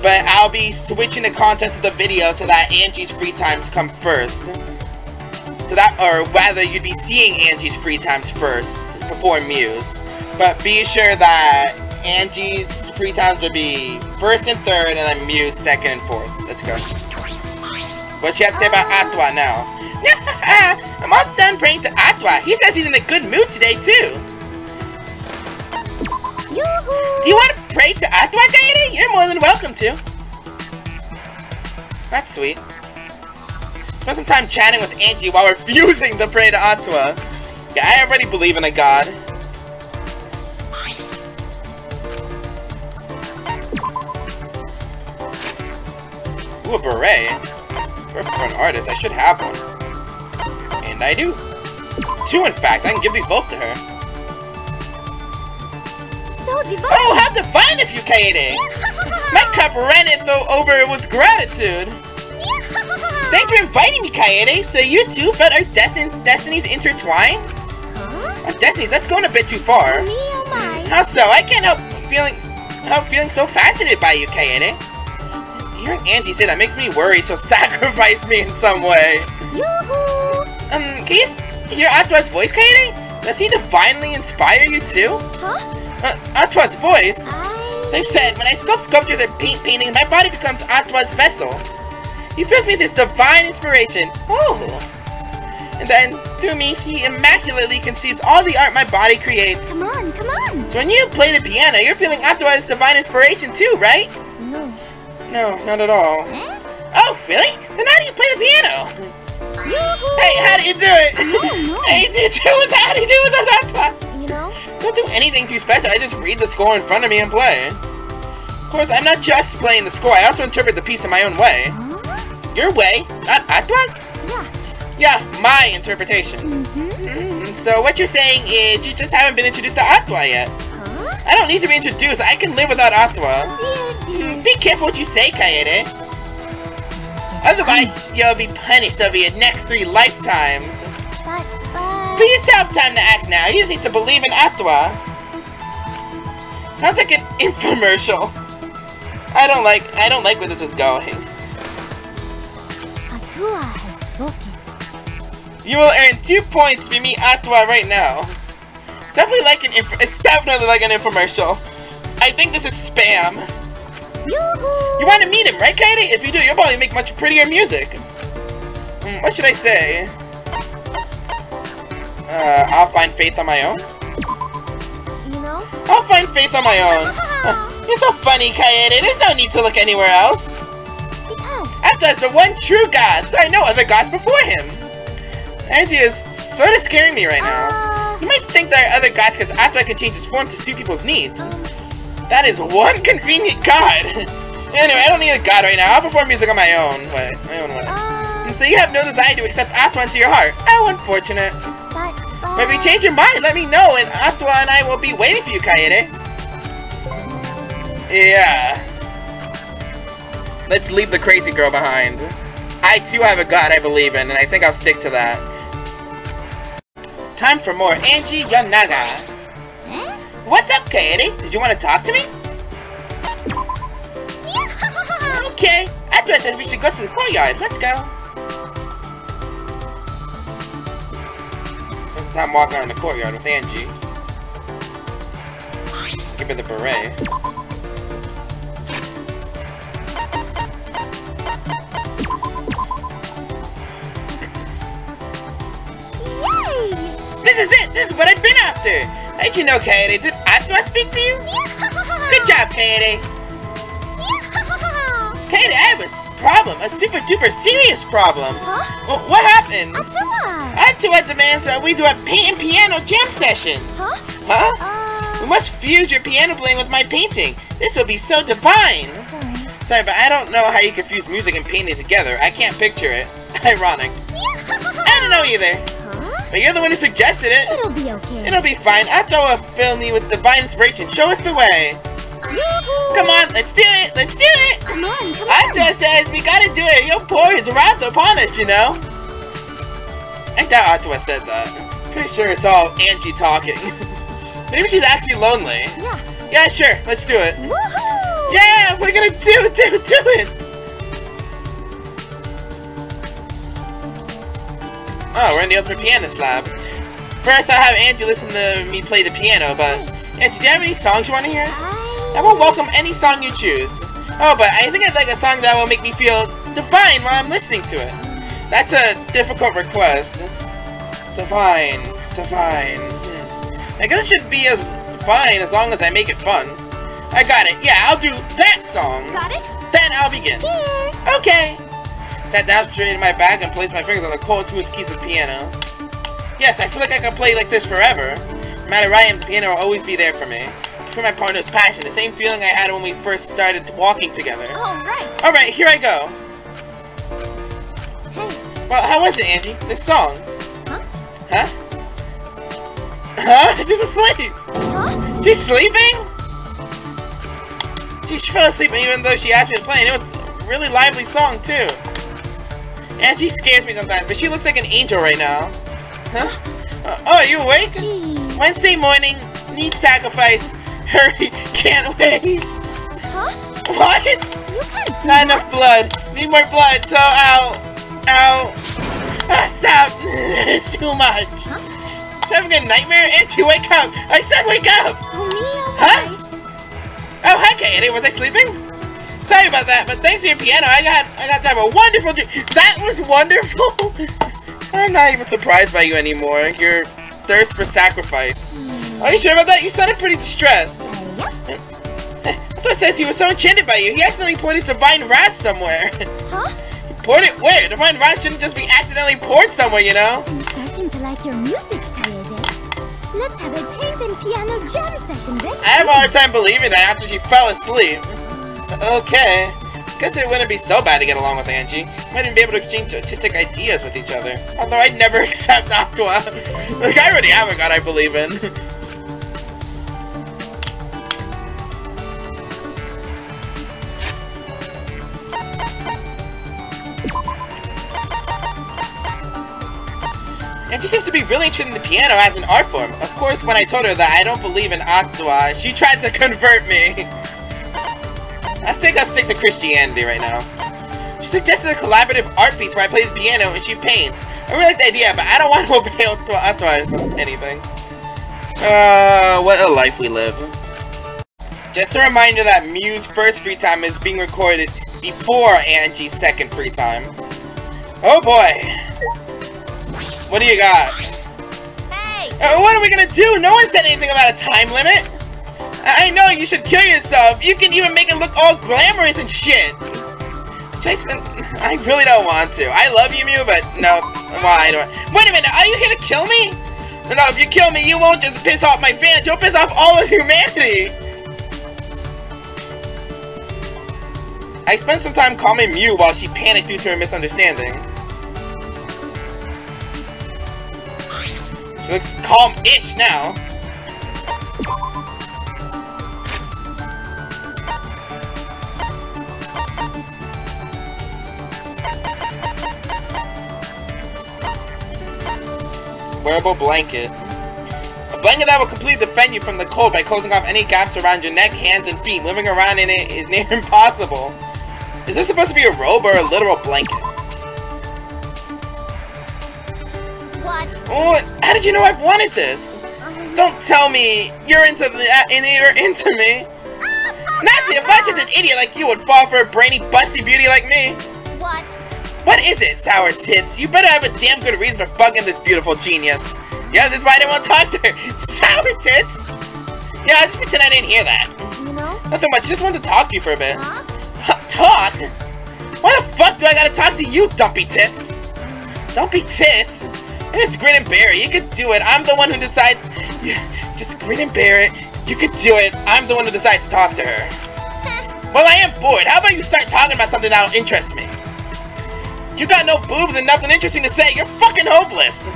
But I'll be switching the content of the video so that Angie's free times come first. So that, or rather, you'd be seeing Angie's free times first, before Mew's. But be sure that Angie's free times will be first and third, and then Mew's second and fourth. Let's go. What's she have to say about Atwa now? I'm all done praying to Atwa. He says he's in a good mood today, too. Do you want to pray to Atwa, Kaede? You're more than welcome to. That's sweet. Spend some time chatting with Angie while refusing to pray to Atwa. Yeah, I already believe in a god. Ooh, a beret. Perfect for an artist. I should have one. And I do. 2, in fact. I can give these both to her. So divine. Oh, how divine of you, Kaede! My cup runneth over with gratitude. Thanks for inviting me, Kaede. So you two felt our destinies intertwine? Our destinies? That's going a bit too far. Oh my. How so? I can't help feeling so fascinated by you, Kaede. Hearing Angie say that makes me worry she'll sacrifice me in some way. Yoo-hoo! Can you hear Atwa's voice, Kaede? Does he divinely inspire you too? Huh? Atwa's voice? So I've said, when I sculpt sculptures or paint paintings, my body becomes Atwa's vessel. He fills me with this divine inspiration. Oh! And then, through me, he immaculately conceives all the art my body creates. Come on, come on! So when you play the piano, you're feeling Atwa's divine inspiration too, right? No. No, not at all. Eh? Oh, really? Then how do you play the piano? Yoo-hoo! Hey, how do you do it? No. Hey, how do you do it without Atwa? You know? Don't do anything too special, I just read the score in front of me and play. Of course, I'm not just playing the score, I also interpret the piece in my own way. Huh? Your way? Not Atwa's? Yeah. Yeah, my interpretation. So what you're saying is you just haven't been introduced to Atwa yet. Huh? I don't need to be introduced, I can live without Atwa. Dear. Be careful what you say, Kaede. Otherwise, you'll be punished over your next 3 lifetimes. But you still have time to act now. You just need to believe in Atwa. Sounds like an infomercial. I don't like where this is going. Atwa has spoken. You will earn 2 points if you meet Atwa right now. It's definitely like an infomercial. I think this is spam. Yoo-hoo! You want to meet him, right, Kaede? If you do, you'll probably make much prettier music. What should I say? I'll find faith on my own. You know? I'll find faith on my own. You're so funny, Kaede. There's no need to look anywhere else. Because Atwa's the one true god. There are no other gods before him. Angie is sort of scaring me right now. You might think there are other gods because Atwa can change his form to suit people's needs. That is one convenient god. Anyway, I don't need a god right now. I'll perform music on my own way. So you have no desire to accept Atwa into your heart. How unfortunate. But if you change your mind, let me know, and Atwa and I will be waiting for you, Kaede. Yeah. Let's leave the crazy girl behind. I too have a god I believe in, and I think I'll stick to that. Time for more Angie Yanaga. What's up, Kaede? Did you want to talk to me? Okay. Atwa said we should go to the courtyard. Let's go. Spend some time walking around the courtyard with Angie. Give her the beret. This is it! This is what I've been after! How'd you know, Kaede? Did Atma speak to you? Good job, Kaede! Kaede, I have a problem. A super duper serious problem. Huh? Well, what happened? Atma demands that we do a paint and piano jam session. Huh? Huh? We must fuse your piano playing with my painting. This will be so divine. Sorry, but I don't know how you can fuse music and painting together. I can't picture it. Ironic. I don't know either. Huh? But you're the one who suggested it. It'll be okay. It'll be fine. Atma will fill me with divine inspiration. Show us the way. Come on, let's do it! Let's do it! Come on. Atma says we gotta do it. You'll pour his wrath upon us, you know. I doubt Atma said that. Pretty sure it's all Angie talking. Maybe she's actually lonely. Yeah. Yeah, sure. Let's do it. Woohoo! Yeah, we're gonna do it! Oh, we're in the Ultimate Pianist Lab. First, I'll have Angie listen to me play the piano, but... Angie, do you have any songs you want to hear? I will welcome any song you choose. Oh, but I think I'd like a song that will make me feel divine while I'm listening to it. That's a difficult request. Divine. I guess it should be as fine as long as I make it fun. I got it. Yeah, I'll do that song. Got it? Then I'll begin. Here. Okay. Sat down straight in my back and placed my fingers on the cold, smooth keys of the piano. Yes, I feel like I can play like this forever. No matter where I am, the piano will always be there for me. For my partner's passion, the same feeling I had when we first started walking together. Alright. Alright, here I go. Hey. Well, how was it, Angie? This song? Huh? Huh? Huh? She's asleep! Huh? She's sleeping? She fell asleep even though she asked me to play, and it was a really lively song, too. Angie scares me sometimes, but she looks like an angel right now. Huh? Oh, are you awake? Jeez. Wednesday morning, need sacrifice. Hurry, can't wait. Huh? What? You can't do Not enough blood. Need more blood, so ow. Ah, stop. It's too much. Huh? She's having a nightmare? Angie, wake up. I said wake up. Oh, me, Huh? Oh, hi, Kaede. Was I sleeping? Sorry about that, but thanks to your piano, I got to have a wonderful dream. That was wonderful. I'm not even surprised by you anymore. Your thirst for sacrifice. Are you sure about that? You sounded pretty distressed. Atma says he was so enchanted by you. He accidentally poured his divine wrath somewhere. Huh? He poured it where? Divine wrath shouldn't just be accidentally poured somewhere, you know? I'm starting to like your music, Kaede. Let's have a paint and piano jam session, then. I have a hard time believing that after she fell asleep. Okay. Guess it wouldn't be so bad to get along with Angie. Might even be able to exchange artistic ideas with each other. Although I'd never accept Atma. Like, I already have a god I believe in. Angie seems to be really interested in the piano as an art form. Of course, when I told her that I don't believe in Atma, she tried to convert me. I think I'll stick to Christianity right now. She suggested a collaborative art piece where I play the piano and she paints. I really like the idea, but I don't want to obey Atma or anything. What a life we live. Just a reminder that Mew's first free time is being recorded before Angie's second free time. Oh boy. What do you got? Hey! What are we gonna do? No one said anything about a time limit. I know, you should kill yourself. You can even make him look all glamorous and shit. I really don't want to. I love you, Mew, but no. Why do I? Wait a minute, are you here to kill me? No, if you kill me, you won't just piss off my fans. You'll piss off all of humanity. I spent some time calming Mew while she panicked due to her misunderstanding. She looks calm-ish now. Wearable blanket. A blanket that will completely defend you from the cold by closing off any gaps around your neck, hands, and feet. Moving around in it is near impossible. Is this supposed to be a robe or a literal blanket? What? Oh, how did you know I've wanted this? Don't tell me you're into me. Naturally, if I was just an idiot like you would fall for a brainy, busty beauty like me. What? What is it, sour tits? You better have a damn good reason for bugging this beautiful genius. Yeah, that's why I didn't want to talk to her. Sour tits! Yeah, I just pretend I didn't hear that. You know? Nothing much, just wanted to talk to you for a bit. Huh? Talk? Why the fuck do I gotta talk to you, dumpy tits? Dumpy tits? And it's grin and bear it. You could do it. I'm the one who decides. Just grin and bear it. You could do it. I'm the one who decides to talk to her. Well, I am bored. How about you start talking about something that'll interest me? You got no boobs and nothing interesting to say. You're fucking hopeless.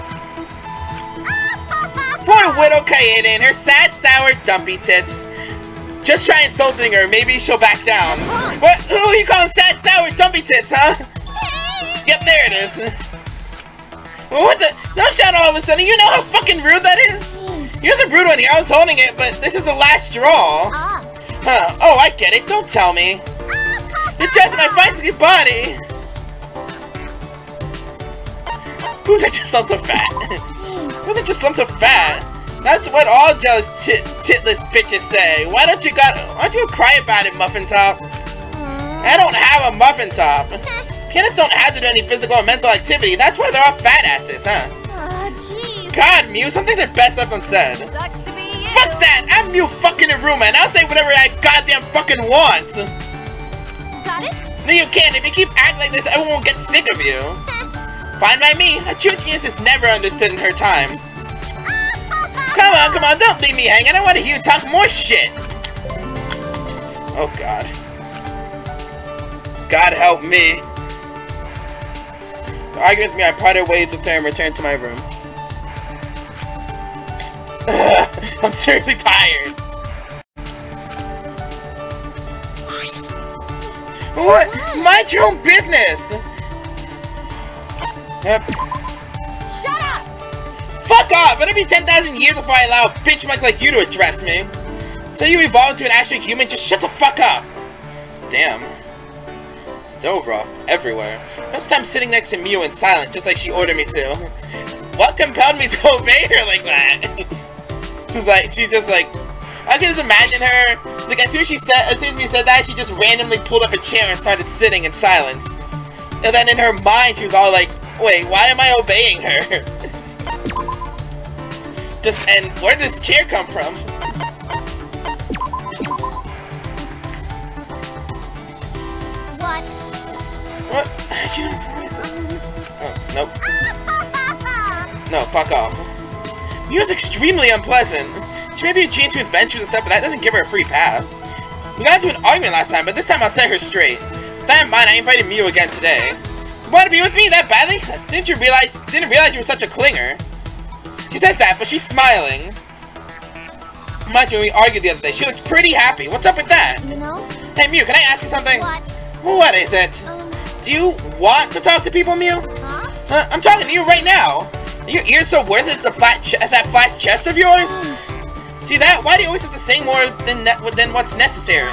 Poor widow Kaede and her sad, sour, dumpy tits. Just try insulting her. Maybe she'll back down. What? Who are you calling sad, sour, dumpy tits, huh? Yep, there it is. Well, what the? Don't shout all of a sudden. You know how fucking rude that is? You're the rude one here. I was holding it, but this is the last straw. Huh. Oh, I get it. Don't tell me. You're judging my feisty body. Who's it just lumps of fat? Who's it just lumps of fat? That's what all jealous titless bitches say. Why don't you cry about it, Muffin Top? I don't have a muffin top. Pianists don't have to do any physical or mental activity. That's why they're all fat asses, huh? Jeez. God, Mew, some things are best left unsaid. Sucks to be you. Fuck that! I'm Mew fucking Iruma, and I'll say whatever I goddamn fucking want. Got it? No, you can't. If you keep acting like this, everyone will get sick of you. Fine by me. A true genius is never understood in her time. Come on, don't leave me hanging. I want to hear you talk more shit. Oh, God. God help me. Arguing with me, I parted ways with her and returned to my room. I'm seriously tired. What? Mind your own business. Yep. Shut up! Fuck off! It'll be 10,000 years before I allow a bitch like you to address me. So you evolve into an actual human, just shut the fuck up. Damn. Still rough everywhere. Most time sitting next to Mew in silence, just like she ordered me to. What compelled me to obey her like that? she's just like, I can just imagine her. Like as soon as we said that, she just randomly pulled up a chair and started sitting in silence. And then in her mind, she was all like, "Wait, why am I obeying her?" And where did this chair come from? What? Oh, nope. No, fuck off. Mew's extremely unpleasant. She may be a genius to adventures and stuff, but that doesn't give her a free pass. We got into an argument last time, but this time I'll set her straight. With that in mind, I invited Mew again today. You want to be with me that badly? Didn't realize you were such a clinger. She says that, but she's smiling. Mind you, when we argued the other day, she looked pretty happy. What's up with that? You know? Hey Mew, can I ask you something? What? What is it? Do you want to talk to people, Mew? Huh? I'm talking to you right now. Are your ears so worthless as that flat chest of yours? See that? Why do you always have to say more than what's necessary?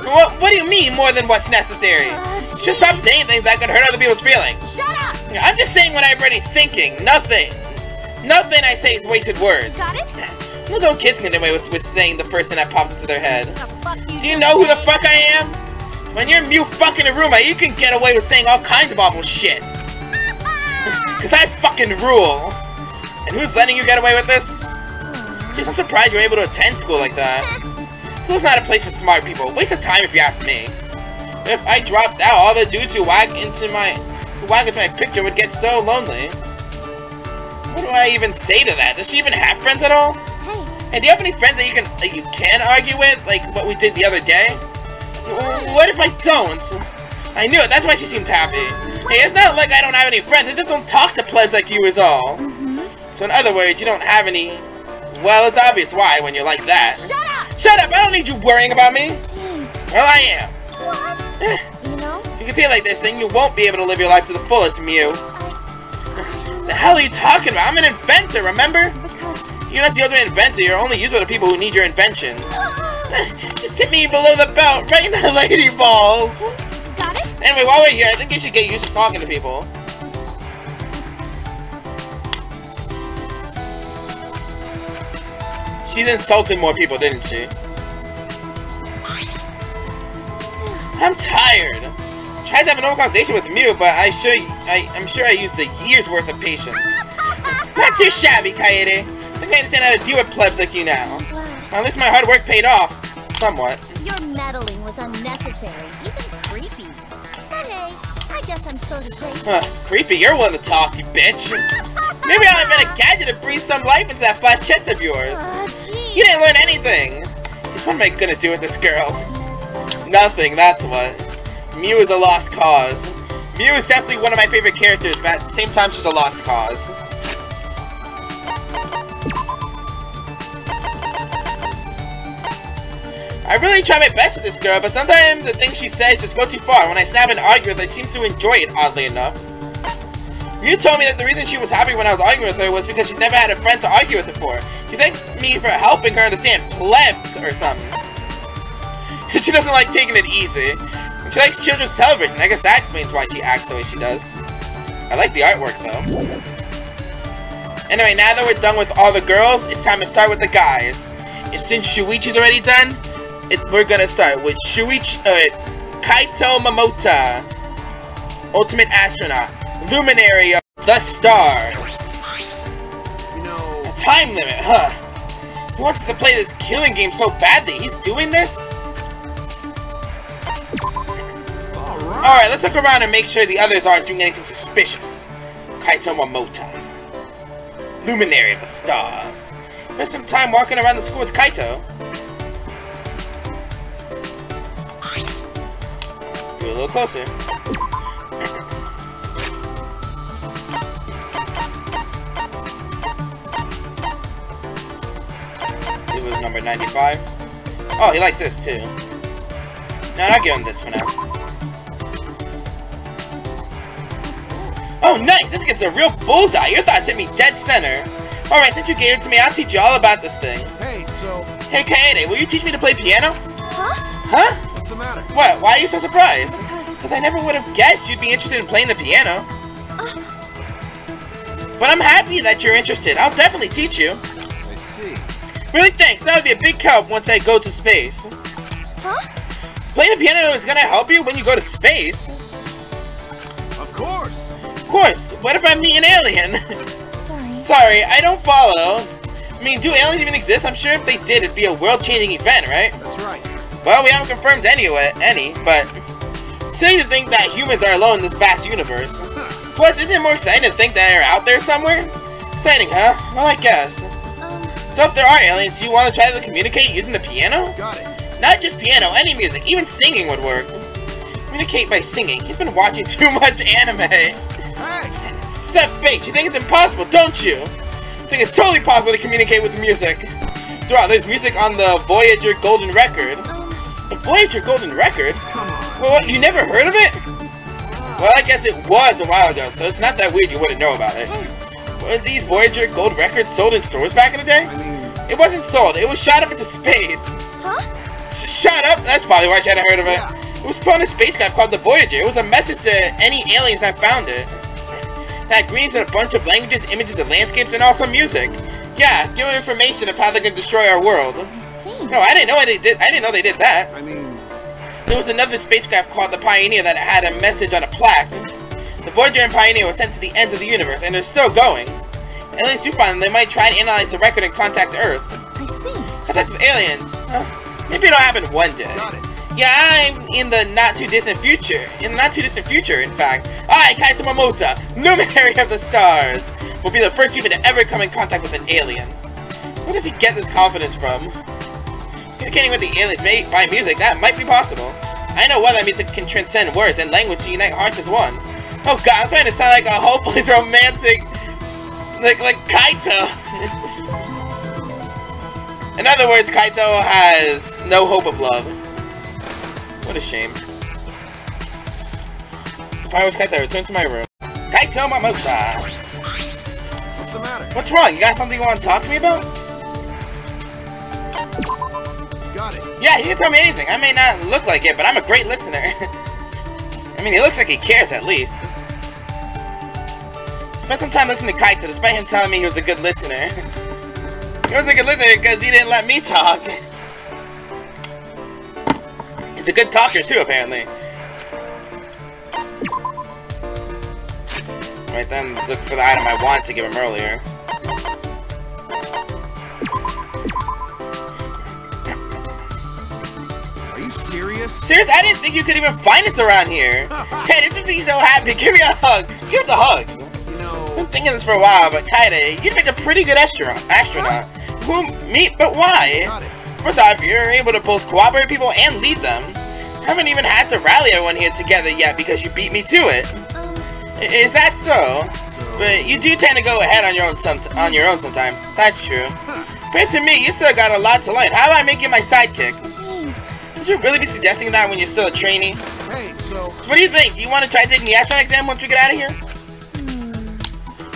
What do you mean, more than what's necessary? Just stop saying things that could hurt other people's feelings. Shut up! I'm just saying what I'm already thinking. Nothing I say is wasted words. Got it? Little kids can get away with saying the first thing that pops into their head. Do Do you know who the fuck I am? When you're Mew fucking Iruma, you can get away with saying all kinds of awful shit. Cause I fucking rule. And who's letting you get away with this? Jeez, I'm surprised you're able to attend school like that. School's not a place for smart people. Waste of time if you ask me. If I dropped out, all the dudes who wag into my picture would get so lonely. What do I even say to that? Does she even have friends at all? Hey, do you have any friends that you can argue with, like what we did the other day? What if I don't? I knew it. That's why she seemed happy. Hey, it's not like I don't have any friends. I just don't talk to plebs like you is all. So in other words, you don't have any. Well, it's obvious why when you're like that. Shut up! Shut up! I don't need you worrying about me. Jeez. Well, I am. What? You know? If you continue like this, then you won't be able to live your life to the fullest, Mew. The hell are you talking about? I'm an inventor, remember? Because... You're not the ultimate inventor. You're only useful to people who need your inventions. Just hit me below the belt, right in the lady balls. Got it? Anyway, while we're here, I think you should get used to talking to people. She's insulted more people, didn't she? I'm tired. I tried to have a normal conversation with Mew, but I'm sure I used a year's worth of patience. Not too shabby, Kaede. I think I understand how to deal with plebs like you now. Wow. Well, at least my hard work paid off. Somewhat. Your meddling was unnecessary, even creepy. But hey, I guess I'm sort of grateful. Creepy, you're willing to talk, you bitch. Maybe I'll invent a gadget to breathe some life into that flash chest of yours. Gee. You didn't learn anything. Just what am I gonna do with this girl? Nothing, that's what. Mew is a lost cause. Mew is definitely one of my favorite characters, but at the same time, she's a lost cause. I really try my best with this girl, but sometimes the things she says just go too far. When I snap and argue with her, she seems to enjoy it, oddly enough. Mew told me that the reason she was happy when I was arguing with her was because she's never had a friend to argue with her for. She thanked me for helping her understand plebs or something. She doesn't like taking it easy. And she likes children's television. I guess that explains why she acts the way she does. I like the artwork, though. Anyway, now that we're done with all the girls, it's time to start with the guys. And since Shuichi's already done, we're gonna start with Kaito Momota, Ultimate Astronaut, Luminary of the Stars. You know... A time limit, huh? He wants to play this killing game so badly. He's doing this? Alright, let's look around and make sure the others aren't doing anything suspicious. Kaito Momota, Luminary of the Stars. Spend some time walking around the school with Kaito. Get a little closer. It was number 95. Oh, he likes this too. No, I'll give him this for now. Oh, nice! This gives a real bullseye! Your thoughts hit me dead center. Alright, since you gave it to me, I'll teach you all about this thing. Hey, so... Hey, Kaede, will you teach me to play piano? Huh? Huh? What's the matter? What? Why are you so surprised? Because I never would have guessed you'd be interested in playing the piano. But I'm happy that you're interested. I'll definitely teach you. I see. Really, thanks. That would be a big help once I go to space. Huh? Playing the piano is gonna help you when you go to space. Of course. Of course. What if I meet an alien? Sorry. Sorry, I don't follow. I mean, do aliens even exist? I'm sure if they did, it'd be a world-changing event, right? That's right. Well, we haven't confirmed any, but silly to think that humans are alone in this vast universe. Plus, isn't it more exciting to think that they're out there somewhere? Exciting, huh? Well, I guess. So if there are aliens, do you want to try to communicate using the piano? Got it. Not just piano, any music, even singing would work. Communicate by singing. He's been watching too much anime. Hey! That face, you think it's impossible, don't you? I think it's totally possible to communicate with music. Wow, there's music on the Voyager Golden Record. The Voyager Golden Record? Come on. Well, what, you never heard of it? Well, I guess it was a while ago, so it's not that weird you wouldn't know about it. Were these Voyager Gold Records sold in stores back in the day? I mean... It wasn't sold, it was shot up into space. Huh? Shut up! That's probably why she hadn't heard of it. Yeah. It was put on a spacecraft called the Voyager. It was a message to any aliens that found it. It had greetings in a bunch of languages, images of landscapes, and also music. Yeah, give them information of how they can destroy our world. I see. No, I didn't know they did. I didn't know they did that. I mean... There was another spacecraft called the Pioneer that had a message on a plaque. The Voyager and Pioneer were sent to the ends of the universe, and they're still going. Aliens do find them, they might try and analyze the record and contact Earth. I see. Contact with aliens? Maybe it'll happen one day. Got it. Yeah, I'm in the not-too-distant future. In the not-too-distant future, in fact. I, Kaito Momota, Luminary of the Stars, will be the first human to ever come in contact with an alien. Where does he get this confidence from? Communicating with the aliens by music, that might be possible. I know well that music can transcend words and language to unite hearts as one. Oh god, I'm starting to sound like a hopeless romantic... Like Kaito. In other words, Kaito has no hope of love. What a shame. If I was Kaito, I return to my room. Kaito Momota! What's the matter? What's wrong? You got something you want to talk to me about? Got it. Yeah, you can tell me anything. I may not look like it, but I'm a great listener. I mean, he looks like he cares at least. Spent some time listening to Kaito, despite him telling me he was a good listener. He was a good listener because he didn't let me talk. He's a good talker too, apparently. Right then, look for the item I wanted to give him earlier. this? Serious? I didn't think you could even find us around here. Hey, this would be so happy. Give me a hug. Give the hugs. You know... I've been thinking this for a while, but Kaede, you'd make a pretty good astronaut. Who? Me? But why? Got it. First off, you're able to both cooperate with people and lead them. I haven't even had to rally everyone here together yet because you beat me to it. Is that so? But you do tend to go ahead on your own sometimes. That's true. Compared to me, you still got a lot to learn. How about I make you my sidekick? Jeez. Would you really be suggesting that when you're still a trainee? Hey, so... So what do you think? Do you want to try taking the astronaut exam once we get out of here?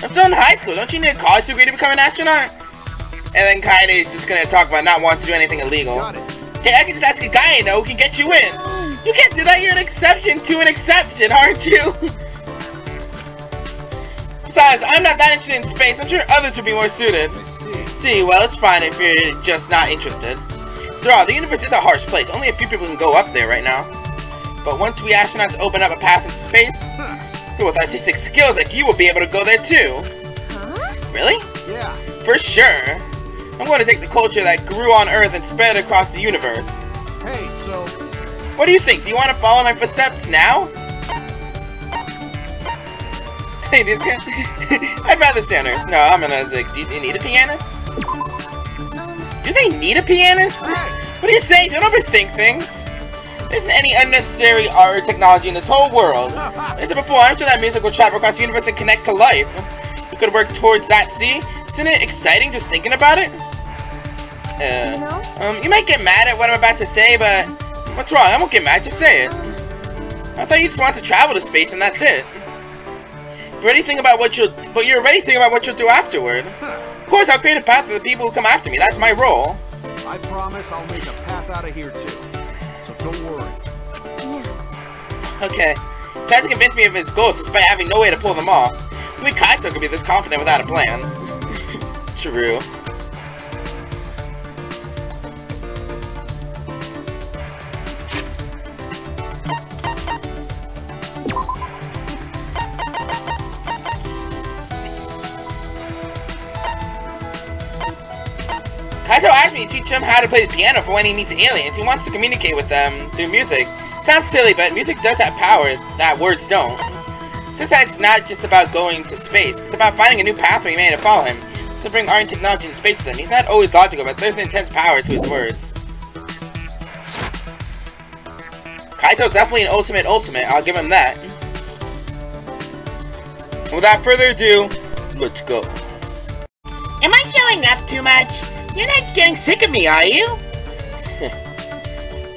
I'm still in high school. Don't you need a college degree to become an astronaut? And then Kaede is just gonna talk about not wanting to do anything illegal. Got it. Okay, I can just ask a guy I know who can get you in. You can't do that. You're an exception to an exception, aren't you? Besides, I'm not that interested in space. I'm sure others would be more suited. I see. See, well, it's fine if you're just not interested. After all, the universe is a harsh place. Only a few people can go up there right now. But once we astronauts open up a path into space, people with artistic skills like you will be able to go there too. Huh? Really? Yeah. For sure. I'm going to take the culture that grew on Earth and spread it across the universe. Hey, so... What do you think? Do you want to follow my footsteps now? Hey, dude. I'd rather stand her. No, I'm gonna like, do you need a pianist? Do they need a pianist? Hey. What do you say? Don't overthink things. There isn't any unnecessary art or technology in this whole world. As I said before, I'm sure that music will travel across the universe and connect to life. We could work towards that, see? Isn't it exciting just thinking about it? You might get mad at what I'm about to say, but what's wrong? I won't get mad, just say it. I thought you just wanted to travel to space and that's it. You're already thinking about what you'll do afterward. Of course, I'll create a path for the people who come after me. That's my role. I promise I'll make a path out of here too. So don't worry. Yeah. Okay. Tried to convince me of his goals despite having no way to pull them off. Only Kaito could be this confident without a plan. True. Kaito asked me to teach him how to play the piano for when he meets aliens. He wants to communicate with them through music. Sounds silly, but music does have powers that words don't. Since it's not just about going to space, it's about finding a new pathway made to follow him, to bring art and technology into space with him. He's not always logical, but there's an intense power to his words. Kaito's definitely an ultimate, I'll give him that. And without further ado, let's go. Am I showing up too much? You're not getting sick of me, are you?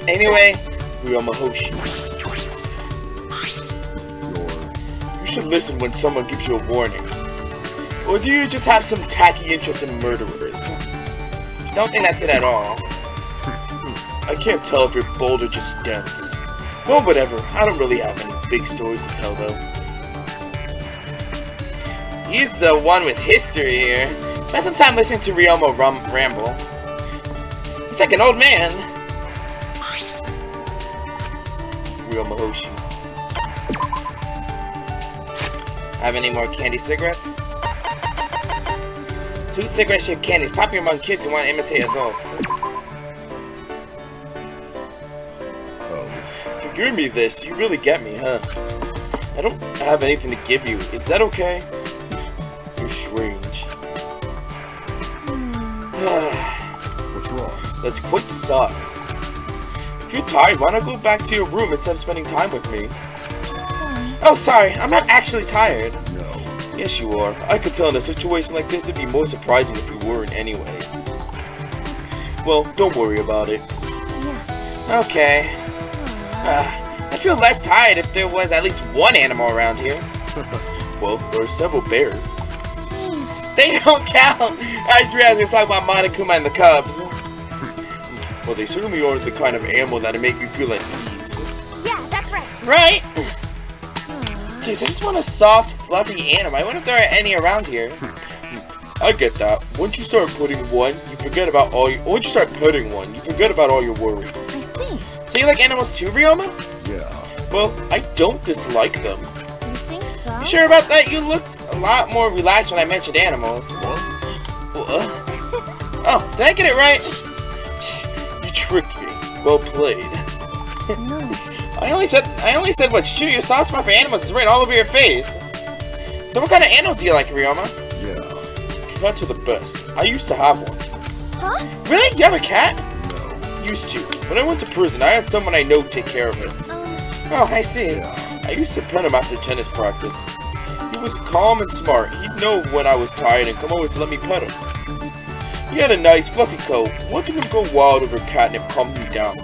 Anyway, Ryoma-hoshi. You should listen when someone gives you a warning. Or do you just have some tacky interest in murderers? Don't think that's it at all. I can't tell if you're bold or just dense. Well, whatever. I don't really have any big stories to tell, though. He's the one with history here. Spend some time listening to Ryoma ramble. He's like an old man. Ryoma-hoshi. Have any more candy cigarettes? Sweet cigarette-shaped candy is popular among kids who want to imitate adults. Forgive me this, you really get me, huh? I don't have anything to give you. Is that okay? You're strange. What's wrong? That's quite the sigh. If you're tired, why not go back to your room instead of spending time with me? Sorry. Oh, sorry, I'm not actually tired. No. Yes, you are. I could tell in a situation like this it'd be more surprising if you weren't anyway. Well, don't worry about it. Yeah. Okay. I'd feel less tired if there was at least one animal around here. Well, there are several bears. Jeez. They don't count! I just realized we were talking about Monokuma and the cubs. Well, they certainly aren't the kind of animal that'd make you feel at ease. Yeah, that's right. Right? Jeez, I just want a soft, fluffy animal. I wonder if there are any around here. I get that. Once you start putting one, you forget about all your... Once you start putting one, you forget about all your worries. I see. So you like animals too, Ryoma? Yeah. Well, I don't dislike them. You think so? You sure about that? You looked a lot more relaxed when I mentioned animals. What? Oh, did I get it right? You tricked me. Well played. No. I only said what's true. Your soft spot for animals is written all over your face. So what kind of animal do you like, Ryoma? Yeah. Cats are the best. I used to have one. Huh? Really? You have a cat? No. Used to. When I went to prison, I had someone I know take care of it. Oh, I see. Yeah. I used to pet him after tennis practice. He was calm and smart. He'd know when I was tired and come over to let me pet him. He had a nice, fluffy coat. Watching him go wild over catnip calmed me down.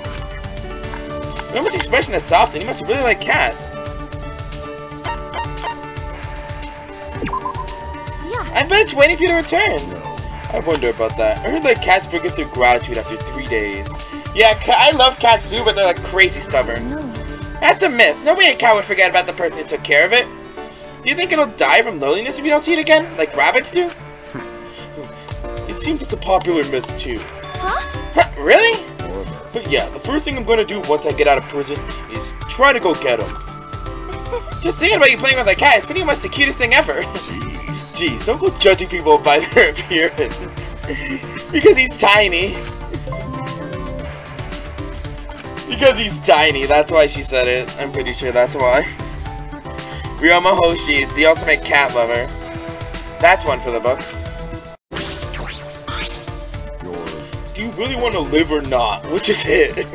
Remember his expression is soft, and he must really like cats. Yeah. I bet it's waiting for you to return. No. I wonder about that. I heard that cats forget their gratitude after 3 days. Yeah, I love cats too, but they're like crazy stubborn. No. That's a myth. No way a cat would forget about the person who took care of it. Do you think it'll die from loneliness if you don't see it again, like rabbits do? It seems it's a popular myth too. Huh? Really? However. But yeah, the first thing I'm gonna do once I get out of prison is try to go get him. Just thinking about you playing with a cat is pretty much the cutest thing ever. Jeez, don't go judging people by their appearance. Because he's tiny. Because he's tiny, that's why she said it. I'm pretty sure that's why. Ryoma Hoshi, the ultimate cat lover. That's one for the books. Do you really want to live or not? Which is it?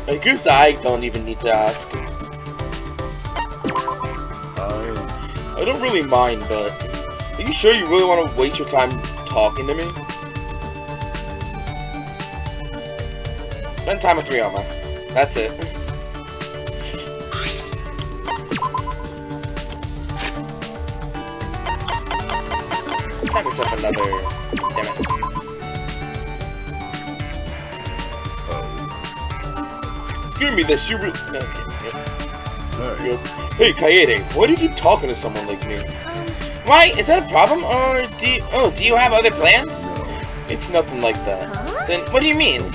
I guess I don't even need to ask. I don't really mind, but are you sure you really want to waste your time talking to me? Spend time with Ryoma. That's it. Have yourself another. Damn it. Give me this. You really. No, okay. Yep. Hey, Kaede, why do you keep talking to someone like me? Why? Is that a problem? Or do you have other plans? No. It's nothing like that. Huh? Then what do you mean?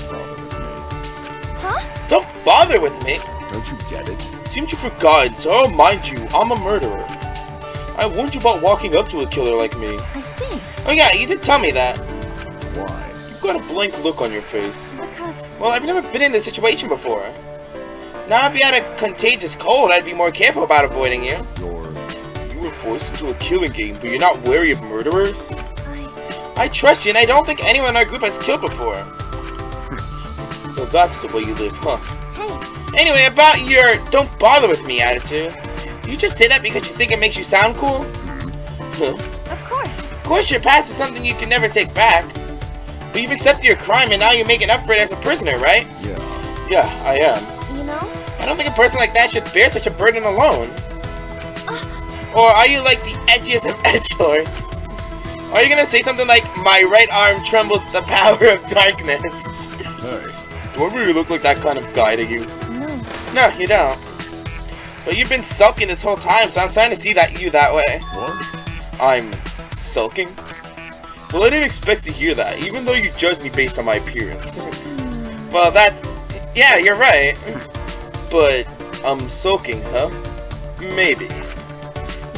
Don't bother with me. Don't bother with me? Don't you get it? Seems you forgot, so I'll mind you, I'm a murderer. I warned you about walking up to a killer like me. I see. Oh yeah, you did tell me that. Why? You've got a blank look on your face. Because. Well, I've never been in this situation before. Now, if you had a contagious cold, I'd be more careful about avoiding you. You were forced into a killing game, but you're not wary of murderers? I trust you, and I don't think anyone in our group has killed before. So that's the way you live, huh? Hey. Anyway, about your don't bother with me attitude. Do you just say that because you think it makes you sound cool? Huh. Of course. Of course, your past is something you can never take back. But you've accepted your crime, and now you're making up for it as a prisoner, right? Yeah. Yeah, I am. You know? I don't think a person like that should bear such a burden alone. Or are you like the edgiest of edgelords? Are you gonna say something like, my right arm trembles at the power of darkness? Hey. Do I really look like that kind of guy to you? No. No, you don't. But you've been sulking this whole time, so I'm starting to see you that way. What? I'm sulking? Well, I didn't expect to hear that, even though you judged me based on my appearance. Well, yeah, you're right. But I'm sulking, huh? Maybe.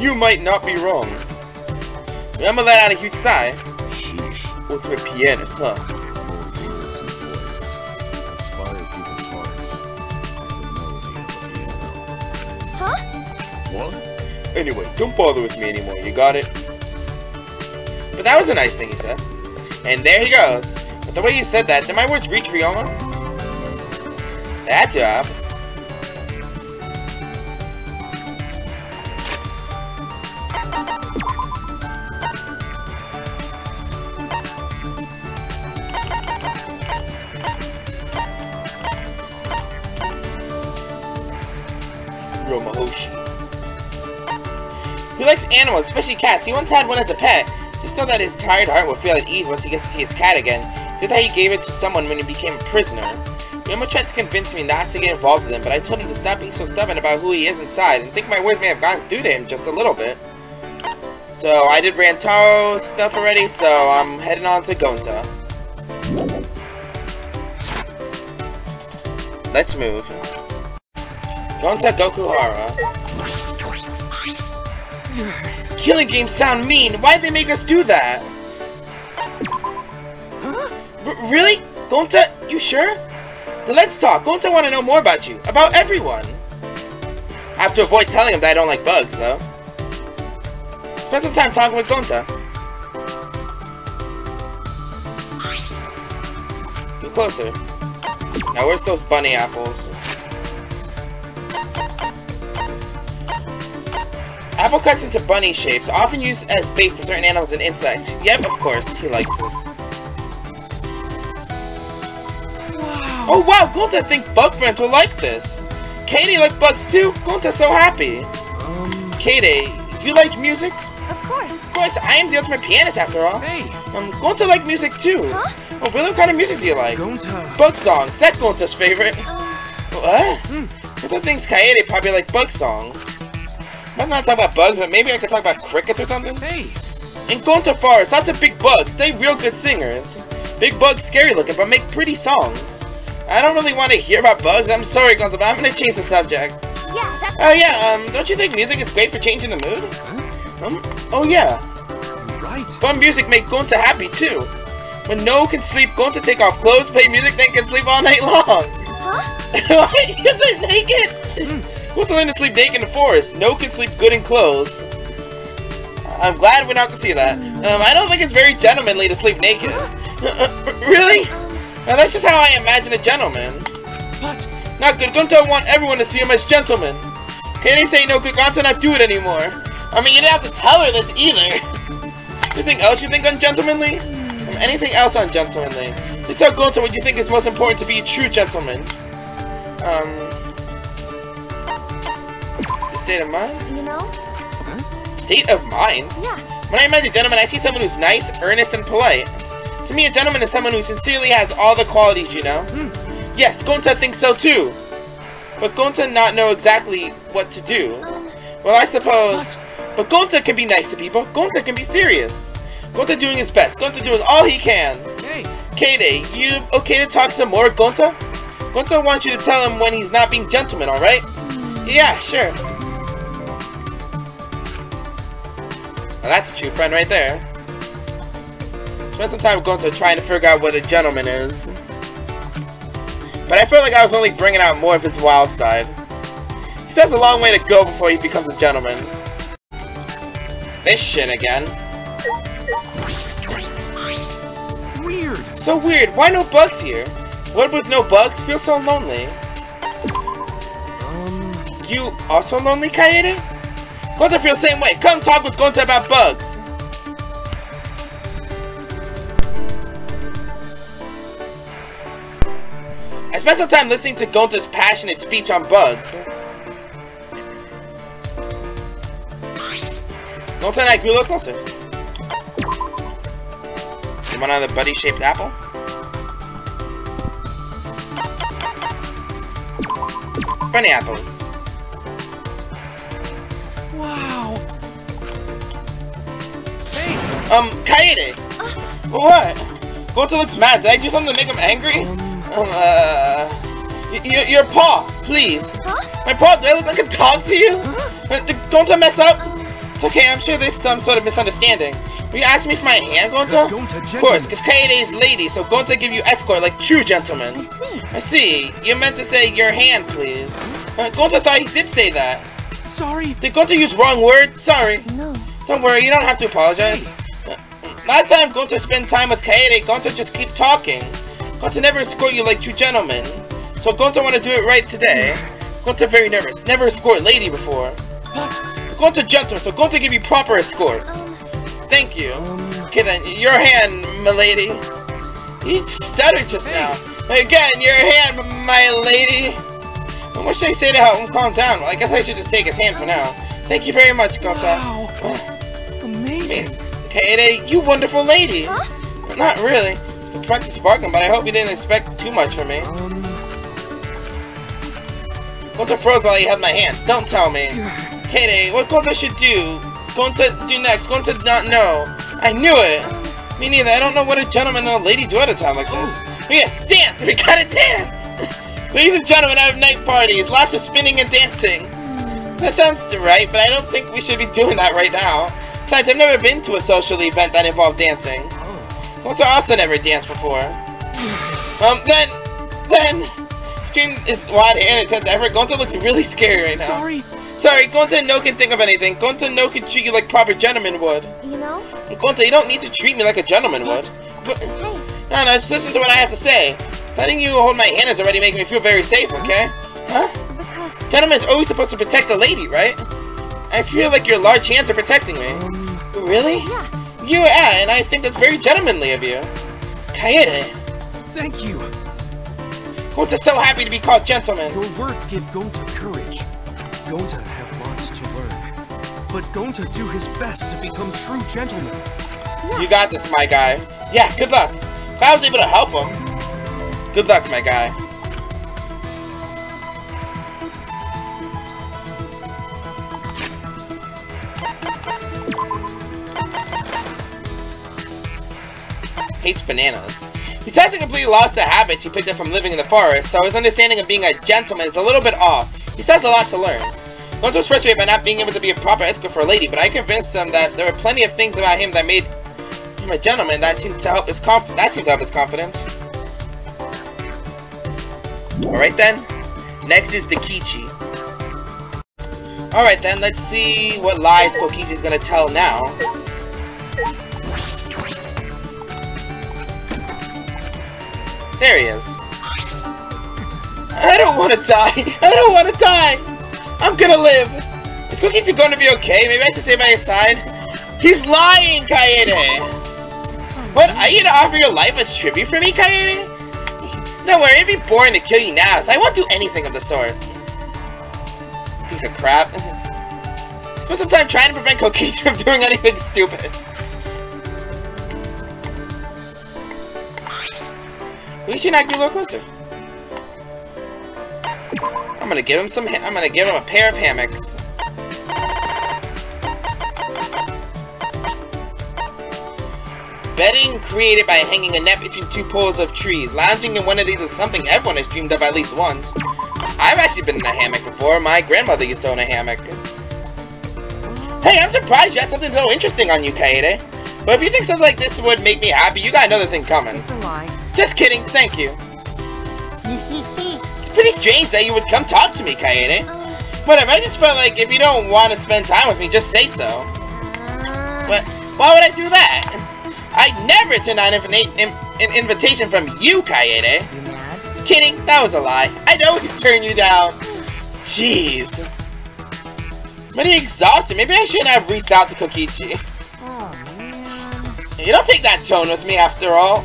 You might not be wrong. I'm gonna let out a huge sigh. Sheesh. Ultimate pianist, huh? Your words and voice inspire people's hearts. The melody of the piano. Huh? What? Anyway, don't bother with me anymore, you got it? But that was a nice thing he said. And there he goes. But the way you said that, did my words reach Ryoma? That job. Hoshi. He likes animals, especially cats. He once had one as a pet. Just know that his tired heart will feel at ease once he gets to see his cat again. Did that he gave it to someone when he became a prisoner. Ryoma tried to convince me not to get involved with him, but I told him to stop being so stubborn about who he is inside, and think my words may have gotten through to him just a little bit. So I did Rantaro stuff already, so I'm heading on to Gonta. Let's move. Gonta Gokuhara. Killing games sound mean. Why'd they make us do that? Really? Gonta, you sure? Then let's talk. Gonta want to know more about you. About everyone. I have to avoid telling him that I don't like bugs, though. Spend some time talking with Gonta. Get closer. Now, where's those bunny apples? Apple cuts into bunny shapes, often used as bait for certain animals and insects. Yep, of course, he likes this. Wow. Oh wow, Gonta think bug friends will like this. Katie like bugs too? Gonta's so happy. Katie, you like music? Of course. Of course, I am the ultimate pianist after all. Hey! Gonta like music too. Huh? Oh really, what kind of music do you like? Gonta. Bug songs, that's Gonta's favorite. What? Gonta thinks Kaede probably like bug songs. I might not talk about bugs, but maybe I could talk about crickets or something? Hey! In Gonta Forest, lots of big bugs. They real good singers. Big bugs scary looking, but make pretty songs. I don't really want to hear about bugs. I'm sorry, Gonta, but I'm gonna change the subject. Yeah, that's... Oh yeah, don't you think music is great for changing the mood? Oh yeah. Right. Fun music make Gonta happy too. When no can sleep, Gonta take off clothes, play music, then can sleep all night long. Huh? What? You sleep naked? Gonta learned to sleep naked in the forest. No can sleep good in clothes. I'm glad we're not to see that. I don't think it's very gentlemanly to sleep naked. Really? That's just how I imagine a gentleman. What? Not good. Gonta want everyone to see him as gentlemen. Can't say no good Gonta not do it anymore. I mean, you didn't have to tell her this either. Anything else you think ungentlemanly? Anything else ungentlemanly? Just tell Gonta what you think is most important to be a true gentleman. State of mind? You know? State of mind? Yeah. When I imagine a gentleman, I see someone who's nice, earnest, and polite. To me, a gentleman is someone who sincerely has all the qualities, you know? Yes, Gonta thinks so too. But Gonta not know exactly what to do. Well, I suppose... But Gonta can be nice to people. Gonta can be serious. Gonta doing his best. Gonta doing all he can. Hey! Kaede, you okay to talk some more, Gonta? Gonta wants you to tell him when he's not being gentleman, alright? Yeah, sure. Well, that's a true friend right there. Spent some time with Gonta trying to figure out what a gentleman is. But I feel like I was only bringing out more of his wild side. He still has a long way to go before he becomes a gentleman. This shit again. Weird. So weird. Why no bugs here? What with no bugs? Feels so lonely. You also lonely, Kaede? Gonta feels the same way. Come talk with Gonta about bugs. I spent some time listening to Gonta's passionate speech on bugs. Gonta and I grew a little closer. You want another buddy-shaped apple? Bunny apples. Wow. Hey! Kaede! What? Gonta looks mad. Did I do something to make him angry? Your paw, please. Huh? My paw, do I look like a dog to you? Did Gonta mess up? It's okay, I'm sure there's some sort of misunderstanding. Will you ask me for my hand, Gonta? Of course, because Kaede is lady, so Gonta give you escort like true gentlemen. I see. You meant to say your hand, please. Gonta thought he did say that. Sorry. Did Gonta use wrong word? Sorry. No. Don't worry, you don't have to apologize. Last time Gonta spent time with Kaede, Gonta just keep talking. Gonta never escort you like true gentlemen. So Gonta want to do it right today. Gonta very nervous. Never escort lady before. What? Gonta gentleman, so Gonta give you proper escort. Thank you. Okay then, your hand, milady. You stuttered just now. Again, your hand, my lady. What should I say to help him calm down? Well, I guess I should just take his hand for now. Thank you very much, Gonta. Wow. Amazing. Kaede, you wonderful lady. Huh? Not really. It's a practice sparkling, but I hope you didn't expect too much from me. Gonta froze while he held my hand. Don't tell me. Kaede, what Gonta should do? Gonta do next? Gonta not know. I knew it. Me neither. I don't know what a gentleman and a lady do at a time like this. Oh, yes, dance! We gotta dance! Ladies and gentlemen, I have night parties. Lots of spinning and dancing. That sounds right, but I don't think we should be doing that right now. Besides, I've never been to a social event that involved dancing. Gonta also never danced before. Then, Between his wide hair and intense effort, Gonta looks really scary right now. Sorry, Gonta no can think of anything. Gonta no can treat you like proper gentleman would. You know? Gonta, you don't need to treat me like a gentleman would. But, Hey. no, just listen to what I have to say. Letting you hold my hand is already making me feel very safe, okay? Huh? Because... Gentlemen's always supposed to protect the lady, right? I feel like your large hands are protecting me. Really? Yeah. And I think that's very gentlemanly of you. Kaede. Thank you. Gonta's so happy to be called gentleman. Your words give Gonta courage. Gonta have lots to learn. But Gonta do his best to become true gentleman. You got this, my guy. Yeah, good luck. If I was able to help him. Good luck, my guy. Hates bananas. He's actually completely lost the habits he picked up from living in the forest, so his understanding of being a gentleman is a little bit off. He still has a lot to learn. Gonta was frustrated by not being able to be a proper escort for a lady, but I convinced him that there were plenty of things about him that made him a gentleman that seemed to help his confidence. Alright then, next is Dakichi. Alright then, let's see what lies Kokichi's gonna tell now. There he is. I don't want to die! I don't want to die! I'm gonna live! Is Kokichi going to be okay? Maybe I should stay by his side? He's lying, Kaede! What? Are you gonna offer your life as tribute for me, Kaede? Don't worry, it'd be boring to kill you now, so I won't do anything of the sort. Piece of crap. Spend some time trying to prevent Kokichi from doing anything stupid. Kokichi and I get a little closer. I'm gonna give him a pair of hammocks. Bedding created by hanging a net between two poles of trees. Lounging in one of these is something everyone has dreamed of at least once. I've actually been in a hammock before. My grandmother used to own a hammock. Hey, I'm surprised you had something so interesting on you, Kaede. But if you think something like this would make me happy, you got another thing coming. It's a lie. Just kidding, thank you. It's pretty strange that you would come talk to me, Kaede. Whatever, I just felt like if you don't want to spend time with me, just say so. But why would I do that? I'd never turn down an invitation from you, Kaede. You mad? Kidding, that was a lie. I'd always turn you down. Jeez. I'm pretty exhausted. Maybe I shouldn't have reached out to Kokichi. Oh, man. You don't take that tone with me after all.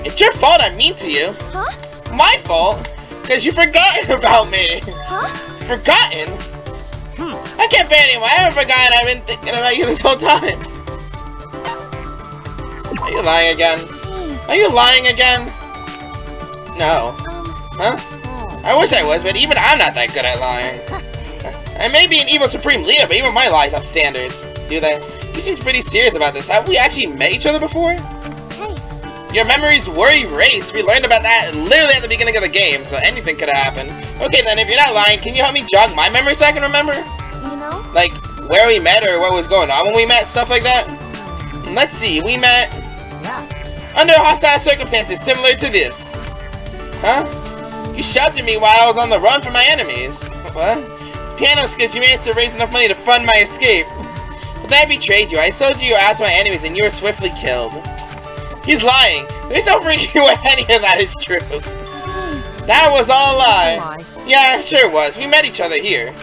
It's your fault I'm mean to you. Huh? My fault? Because you've forgotten about me. Huh? Forgotten? I can't bear anymore. I haven't forgotten. I've been thinking about you this whole time. Are you lying again? Jeez. Are you lying again? No. Huh? Oh. I wish I was, but even I'm not that good at lying. I may be an evil supreme leader, but even my lies have standards. Do they? You seem pretty serious about this. Have we actually met each other before? Hey. Your memories were erased. We learned about that literally at the beginning of the game, so anything could have happened. Okay then, if you're not lying, can you help me jog my memory so I can remember? You know? Like, where we met or what was going on when we met, stuff like that? Let's see, we met under hostile circumstances similar to this. Huh? You sheltered me while I was on the run from my enemies. What? The piano's because you managed to raise enough money to fund my escape. But then I betrayed you. I sold you out to my enemies and you were swiftly killed. He's lying. There's no freaking way any of that is true. Jeez. That was all a lie. It's a lie. Yeah, sure it was. We met each other here.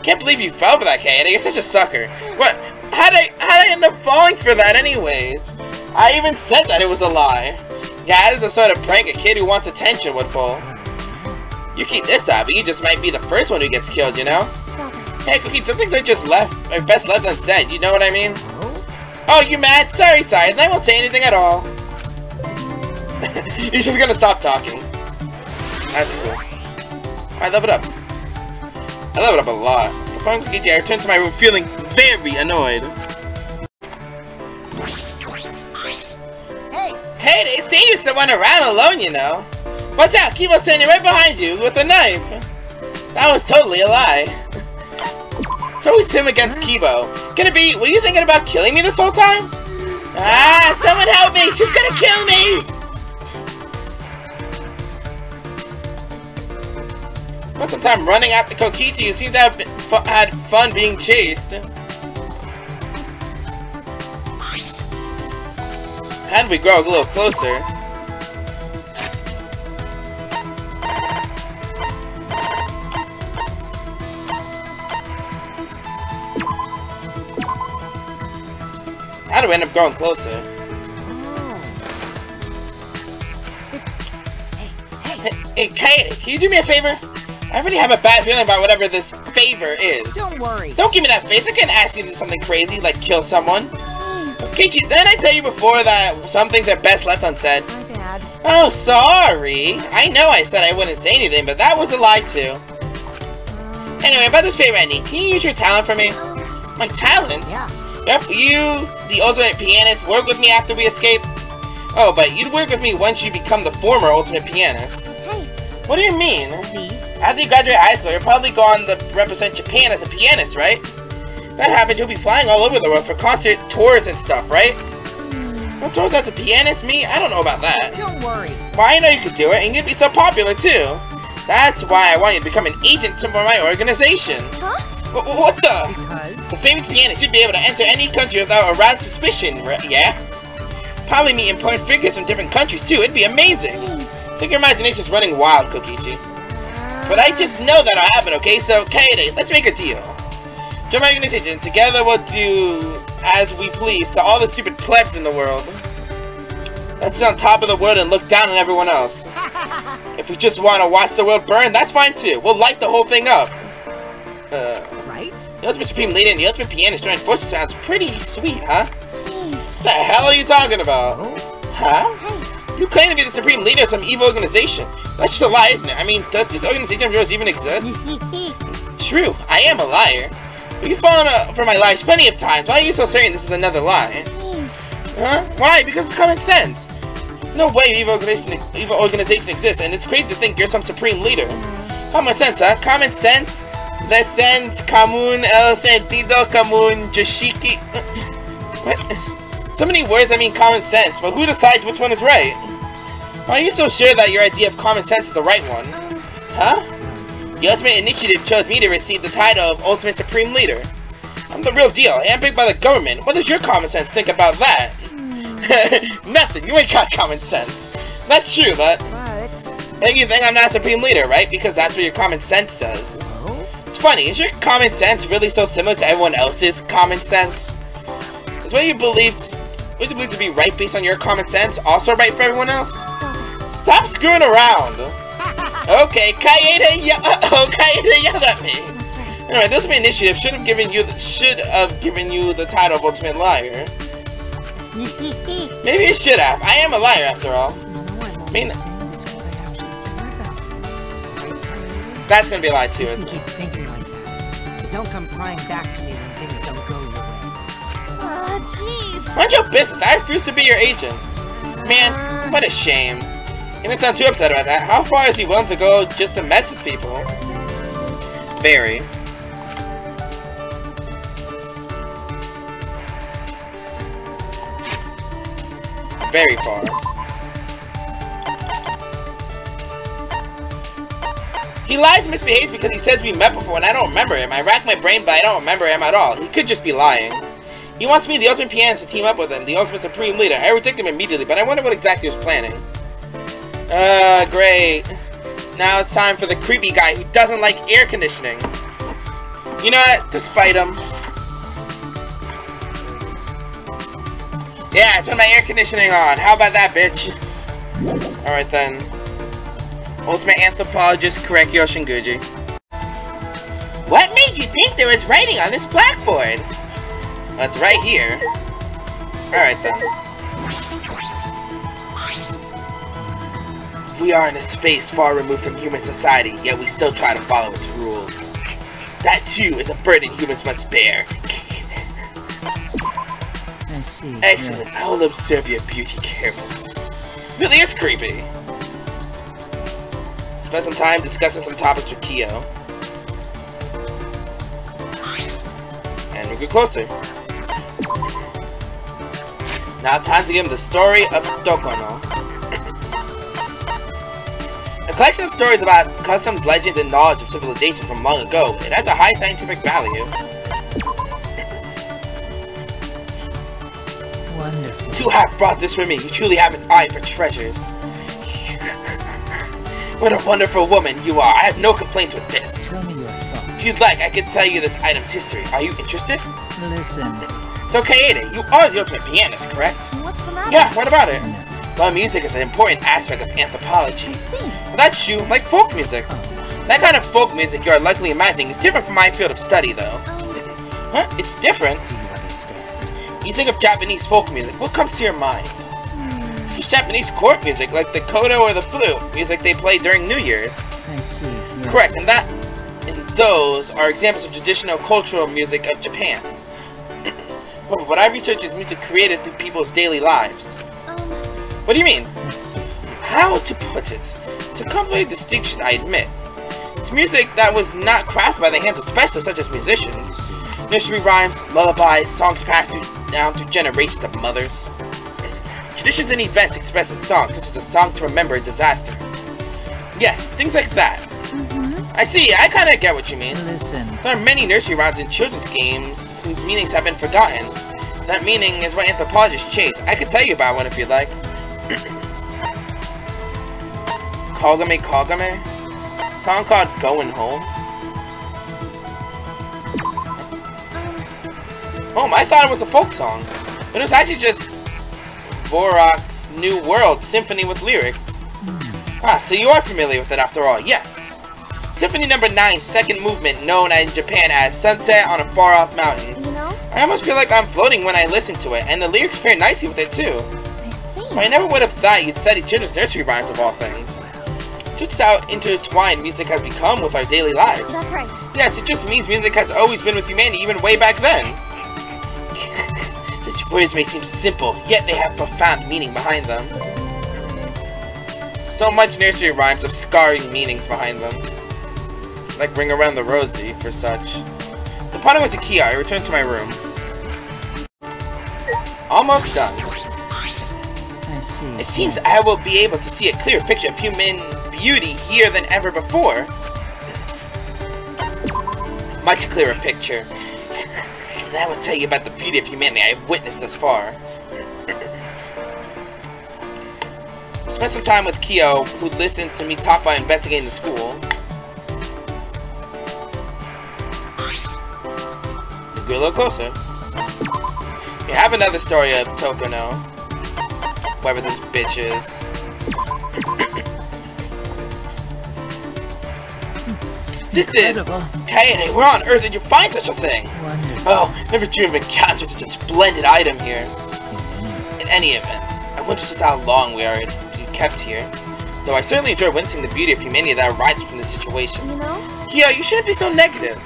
Can't believe you fell for that, Kaede. You're such a sucker. What? How'd I end up falling for that anyways? I even said that it was a lie. Yeah, that is the sort of prank a kid who wants attention would pull. You keep this up, but you just might be the first one who gets killed, you know? Stop it. Hey, Cookie, some things are just best left unsaid, you know what I mean? Oh? Oh, you mad? Sorry, then I won't say anything at all. He's just gonna stop talking. That's cool. Alright, level it up. I leveled up a lot. The fun Cookie, I returned to my room feeling very annoyed. Hey, they say you're someone around alone, you know. Watch out, Kibo's standing right behind you with a knife. That was totally a lie. It's always him against Kibo. Can it be, were you thinking about killing me this whole time? Ah, someone help me, she's gonna kill me! Spent some time running after Kokichi, who seems to have had fun being chased. How did we grow a little closer? How do we end up growing closer? Hey, Kaede, can you do me a favor? I already have a bad feeling about whatever this favor is. Don't worry. Don't give me that face. I can't ask you to do something crazy, like kill someone. Kokichi, didn't I tell you before that some things are best left unsaid? My bad. Oh, sorry. I know I said I wouldn't say anything, but that was a lie too. Anyway, about this favor I need, can you use your talent for me? My talent? Yeah. Yep, you, the ultimate pianist, work with me after we escape. Oh, but you'd work with me once you become the former ultimate pianist. Hey, What do you mean? See? After you graduate high school, you'll probably go on to represent Japan as a pianist, right? That happens, you'll be flying all over the world for concert tours and stuff, right? What tours as a pianist? Me? I don't know about that. Don't worry. Well, I know you could do it, and you'd be so popular, too. That's why I want you to become an agent for my organization. huh? What the? Because? As a famous pianist, you'd be able to enter any country without a rat suspicion, yeah? Probably meet important figures from different countries, too. It'd be amazing. Please. I think your imagination's running wild, Kokichi. But I just know that'll happen, okay? So, Kaede, let's make a deal. Join my organization, and together we'll do as we please to all the stupid plebs in the world. Let's sit on top of the world and look down on everyone else. If we just want to watch the world burn, that's fine too. We'll light the whole thing up. Right? The Ultimate Supreme Leader and the Ultimate Pianist joining forces sounds pretty sweet, huh? Jeez. What the hell are you talking about? Huh? Hey, You claim to be the Supreme Leader of some evil organization. That's just a lie, isn't it? I mean, does this organization of yours even exist? True, I am a liar. But you've fallen for my lies plenty of times. Why are you so certain this is another lie? jeez. Huh? Why? Because it's common sense. There's no way evil organization exists, and it's crazy to think you're some supreme leader. Common sense, huh? Common sense? Le sens común, el sentido común, yoshiki... What? So many words that mean common sense, but who decides which one is right? Why are you so sure that your idea of common sense is the right one? Huh? The Ultimate Initiative chose me to receive the title of Ultimate Supreme Leader. I'm the real deal, handpicked by the government. What does your common sense think about that? Nothing, you ain't got common sense. That's true, but... But... You think I'm not Supreme Leader, right? Because that's what your common sense says. Oh? It's funny, is your common sense really so similar to everyone else's common sense? Is what you believe to be right based on your common sense also right for everyone else? Stop screwing around! Okay, Kaede yelled at me! That's right. Anyway, the Ultimate Initiative should have given you the title of Ultimate Liar. Maybe it should have. I am a liar after all. I mean, that's gonna be a lie too, isn't keep it? thinking like that. But don't come crying back to me when things don't go your way. Oh, jeez. Mind your business. I refuse to be your agent. Man, what a shame. You didn't sound too upset about that. How far is he willing to go just to mess with people? Very. Very far. He lies and misbehaves because he says we met before and I don't remember him. I rack my brain, but I don't remember him at all. He could just be lying. He wants me, the Ultimate Pianist, to team up with him, the Ultimate Supreme Leader. I reject him immediately, but I wonder what exactly he was planning. Great. Now it's time for the creepy guy who doesn't like air conditioning. You know what? Despite him. Yeah, turn my air conditioning on. How about that, bitch? Alright then. Ultimate Anthropologist Korekyo Shinguji. What made you think there was writing on this blackboard? Well, it's right here. Alright then. We are in a space far removed from human society, yet we still try to follow its rules. That too is a burden humans must bear. I see. Excellent, Yes. I will observe your beauty carefully. Really is creepy. Spend some time discussing some topics with Kyo. And we get closer. Now time to give him the story of Tokono. A collection of stories about customs, legends, and knowledge of civilization from long ago. It has a high scientific value. Wonderful. To have brought this for me, you truly have an eye for treasures. What a wonderful woman you are. I have no complaints with this. Tell me your thoughts. If you'd like, I could tell you this item's history. Are you interested? Listen. So Kaede, you are the ultimate pianist, correct? What's the matter? Yeah, what about it? No. Well, music is an important aspect of anthropology. I see. Well, that's true, like folk music. That kind of folk music you are likely imagining is different from my field of study, though. Huh? It's different? Do you understand? You think of Japanese folk music, what comes to your mind? It's Japanese court music, like the koto or the flute, music they play during New Year's. I see. Yes. Correct, and those are examples of traditional cultural music of Japan. Well, what I research is music created through people's daily lives. What do you mean? Let's see. How to put it? It's a complicated distinction, I admit. It's music that was not crafted by the hands of specialists such as musicians. Nursery rhymes, lullabies, songs passed down through generations of mothers. Traditions and events expressed in songs, such as a song to remember a disaster. Yes, things like that. I see, I kinda get what you mean. Listen. There are many nursery rhymes in children's games whose meanings have been forgotten. That meaning is what anthropologists chase. I could tell you about one if you'd like. Kagame Kagame? Song called Going Home? Oh, I thought it was a folk song. But it was actually just Vorok's New World Symphony with lyrics. Ah, so you are familiar with it after all, yes. Symphony number 9, second movement, known in Japan as Sunset on a Far-Off Mountain. You know? I almost feel like I'm floating when I listen to it, and the lyrics pair nicely with it too. I see. I never would have thought you'd study children's nursery rhymes of all things. Just how intertwined music has become with our daily lives. That's right. Yes, it just means music has always been with humanity, even way back then. Such words may seem simple, yet they have profound meaning behind them. So much nursery rhymes have scarring meanings behind them. Like Ring Around the Rosie, for such. Upon it was a key, I returned to my room. Almost done. I see. It seems I will be able to see a clearer picture of human beauty here than ever before. Much clearer picture. That will tell you about the beauty of humanity I have witnessed thus far. Spent some time with Kyo, who listened to me talk about investigating the school. Get a little closer. You have another story of Tokono. Whoever this bitch is. This is Kaede. Where on earth did you find such a thing? Wonderful. Oh, never dreamed of encountering such a splendid item here. In any event, I wonder just how long we are kept here. Though I certainly enjoy witnessing the beauty of humanity that arises from this situation. You know? Kyo, you shouldn't be so negative.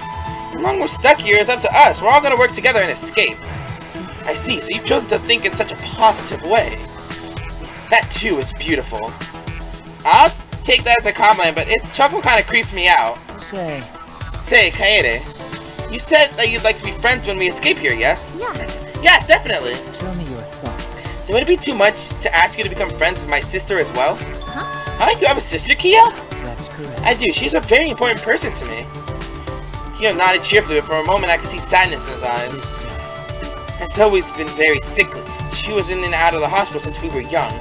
How long we're stuck here is up to us. We're all gonna work together and escape. I see, so you've chosen to think in such a positive way. That too is beautiful. I'll take that as a compliment, but Chuckle kinda creeps me out. Say, Kaede, you said that you'd like to be friends when we escape here, yes? Yeah. Yeah, definitely. Tell me your thoughts. Would it be too much to ask you to become friends with my sister as well? Huh? Huh? You have a sister, Kyo? That's correct. I do. She's a very important person to me. Kyo nodded cheerfully, but for a moment I could see sadness in his eyes. Sister. Has always been very sickly. She was in and out of the hospital since we were young.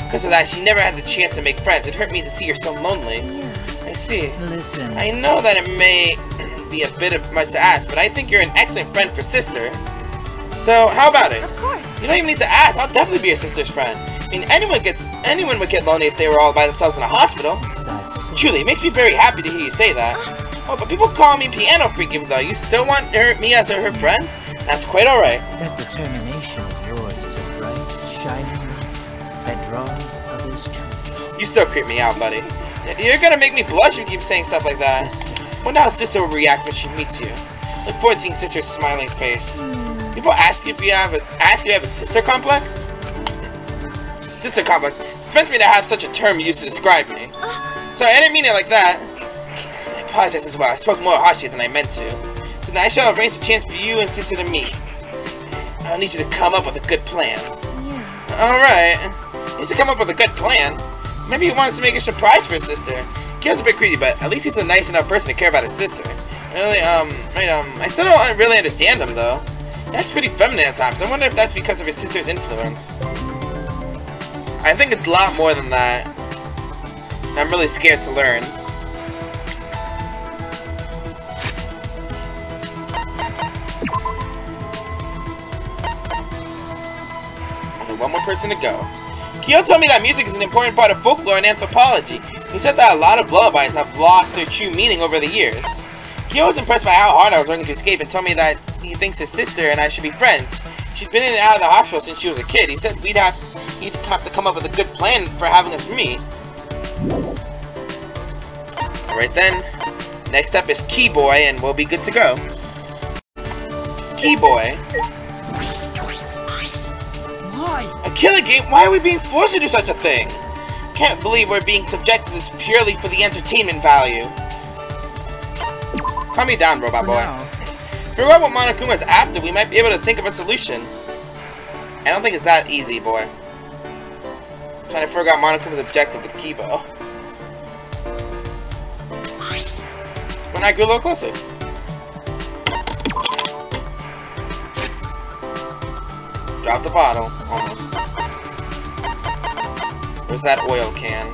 Because of that, she never had the chance to make friends. It hurt me to see her so lonely. Yeah. I see. Listen. I know that it may be a bit of much to ask, but I think you're an excellent friend for sister. So, how about it? Of course. You don't even need to ask. I'll definitely be your sister's friend. I mean, anyone would get lonely if they were all by themselves in a hospital. That's Truly, it makes me very happy to hear you say that. Oh, but people call me piano freak even though. You still want me as her friend? That's quite alright. That determination of yours is a bright, shining light that draws others to you. You still creep me out, buddy. You're gonna make me blush if you keep saying stuff like that. Sister. Wonder how sister will react when she meets you. Look forward to seeing sister's smiling face. People ask you if you have a sister complex? Sister complex. It offends me to have such a term used to describe me. Sorry, I didn't mean it like that. I apologize as well. I spoke more harshly than I meant to. Tonight I shall arrange a chance for you and sister to meet. I'll need you to come up with a good plan. Yeah. Alright. Needs to come up with a good plan. Maybe he wants to make a surprise for his sister. Kyo's a bit crazy, but at least he's a nice enough person to care about his sister. Really, I still don't really understand him, though. He acts pretty feminine at times. I wonder if that's because of his sister's influence. I think it's a lot more than that. I'm really scared to learn. Only one more person to go. Kyo told me that music is an important part of folklore and anthropology. He said that a lot of lullabies have lost their true meaning over the years. Kyo was impressed by how hard I was working to escape and told me that he thinks his sister and I should be friends. She's been in and out of the hospital since she was a kid. He said he'd have to come up with a good plan for having us meet. Alright then. Next up is Keyboy and we'll be good to go. Keyboy. Why? A killer game? Why are we being forced to do such a thing? Can't believe we're being subjected to this purely for the entertainment value. Calm me down, robot boy. Figure out what Monokuma's after, we might be able to think of a solution. I don't think it's that easy, boy. I'm trying to figure out Monokuma's objective with Kibo. When I grew a little closer. Drop the bottle, almost. Where's that oil can?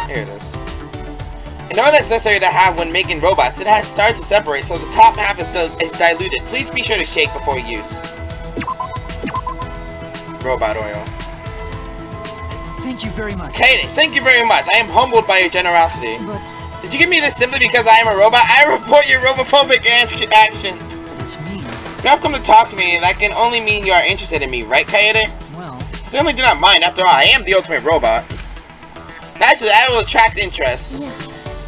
Here it is. In order that's necessary to have when making robots, it has started to separate, so the top half is diluted. Please be sure to shake before use. Robot oil. Thank you very much. Katie, thank you very much. I am humbled by your generosity. But did you give me this simply because I am a robot? I report your robophobic actions. which means, You have come to talk to me, and that can only mean you are interested in me, right, Kaede? well, I certainly do not mind. After all, I am the ultimate robot. Naturally, I will attract interest.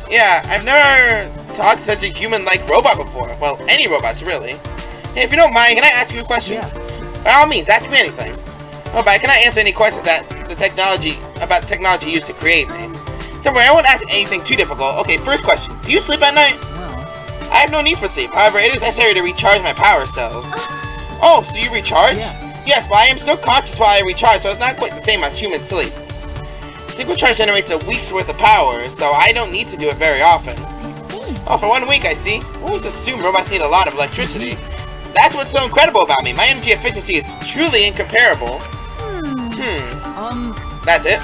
Yeah, I've never talked to such a human-like robot before. Well, any robots, really. Hey, if you don't mind, can I ask you a question? yeah. By all means, ask me anything. Oh, but I cannot answer any questions about the technology used to create me. Don't worry, I won't ask anything too difficult. Okay, first question. Do you sleep at night? Well, I have no need for sleep. However, it is necessary to recharge my power cells. Oh, so you recharge? Yeah. Yes, but I am still conscious while I recharge, so it's not quite the same as human sleep. Single charge generates a week's worth of power, so I don't need to do it very often. I see. Oh, for 1 week, I see. I always assume robots need a lot of electricity. That's what's so incredible about me. My energy efficiency is truly incomparable. That's it.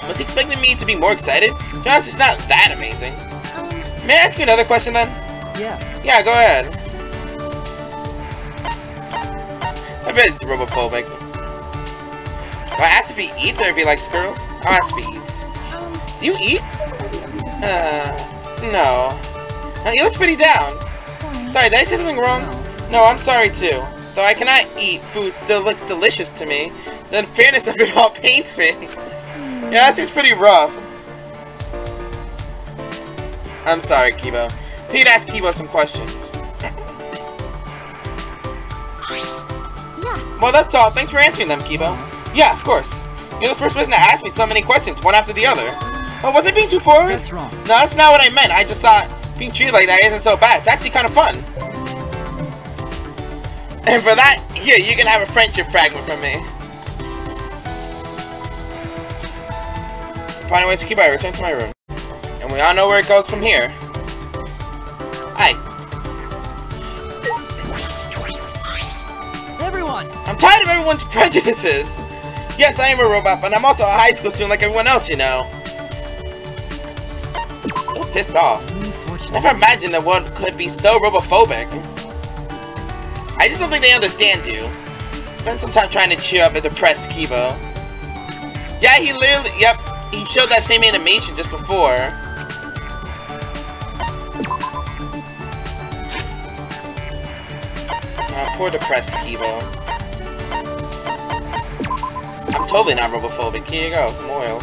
Was he expecting me to be more excited? To be honest, it's not that amazing. May I ask you another question then? yeah. Yeah, go ahead. I bet it's robophobic. Do I ask if he eats or if he likes girls? I'll ask if he eats. Do you eat? No. He looks pretty down. Sorry, did I say something wrong? No, I'm sorry too. Though I cannot eat food still looks delicious to me, the unfairness of it all pains me. Yeah, that seems pretty rough. I'm sorry, Kibo. Need to ask Kibo some questions. Yeah. Well, that's all. Thanks for answering them, Kibo. Yeah, of course. You're the first person to ask me so many questions, one after the other. Oh, was I being too forward? That's wrong. No, that's not what I meant. I just thought being treated like that isn't so bad. It's actually kind of fun. And for that, here, you can have a friendship fragment from me. Upon way to Kibo, I return to my room. And we all know where it goes from here. Hi. Everyone! I'm tired of everyone's prejudices. Yes, I am a robot, but I'm also a high school student like everyone else, you know. So pissed off. Never imagined that one could be so robophobic. I just don't think they understand you. Spend some time trying to cheer up a depressed Kibo. Yeah, he literally, yep, he showed that same animation just before. Oh, poor depressed Kibo. I'm totally not robophobic. Here you go, some oil.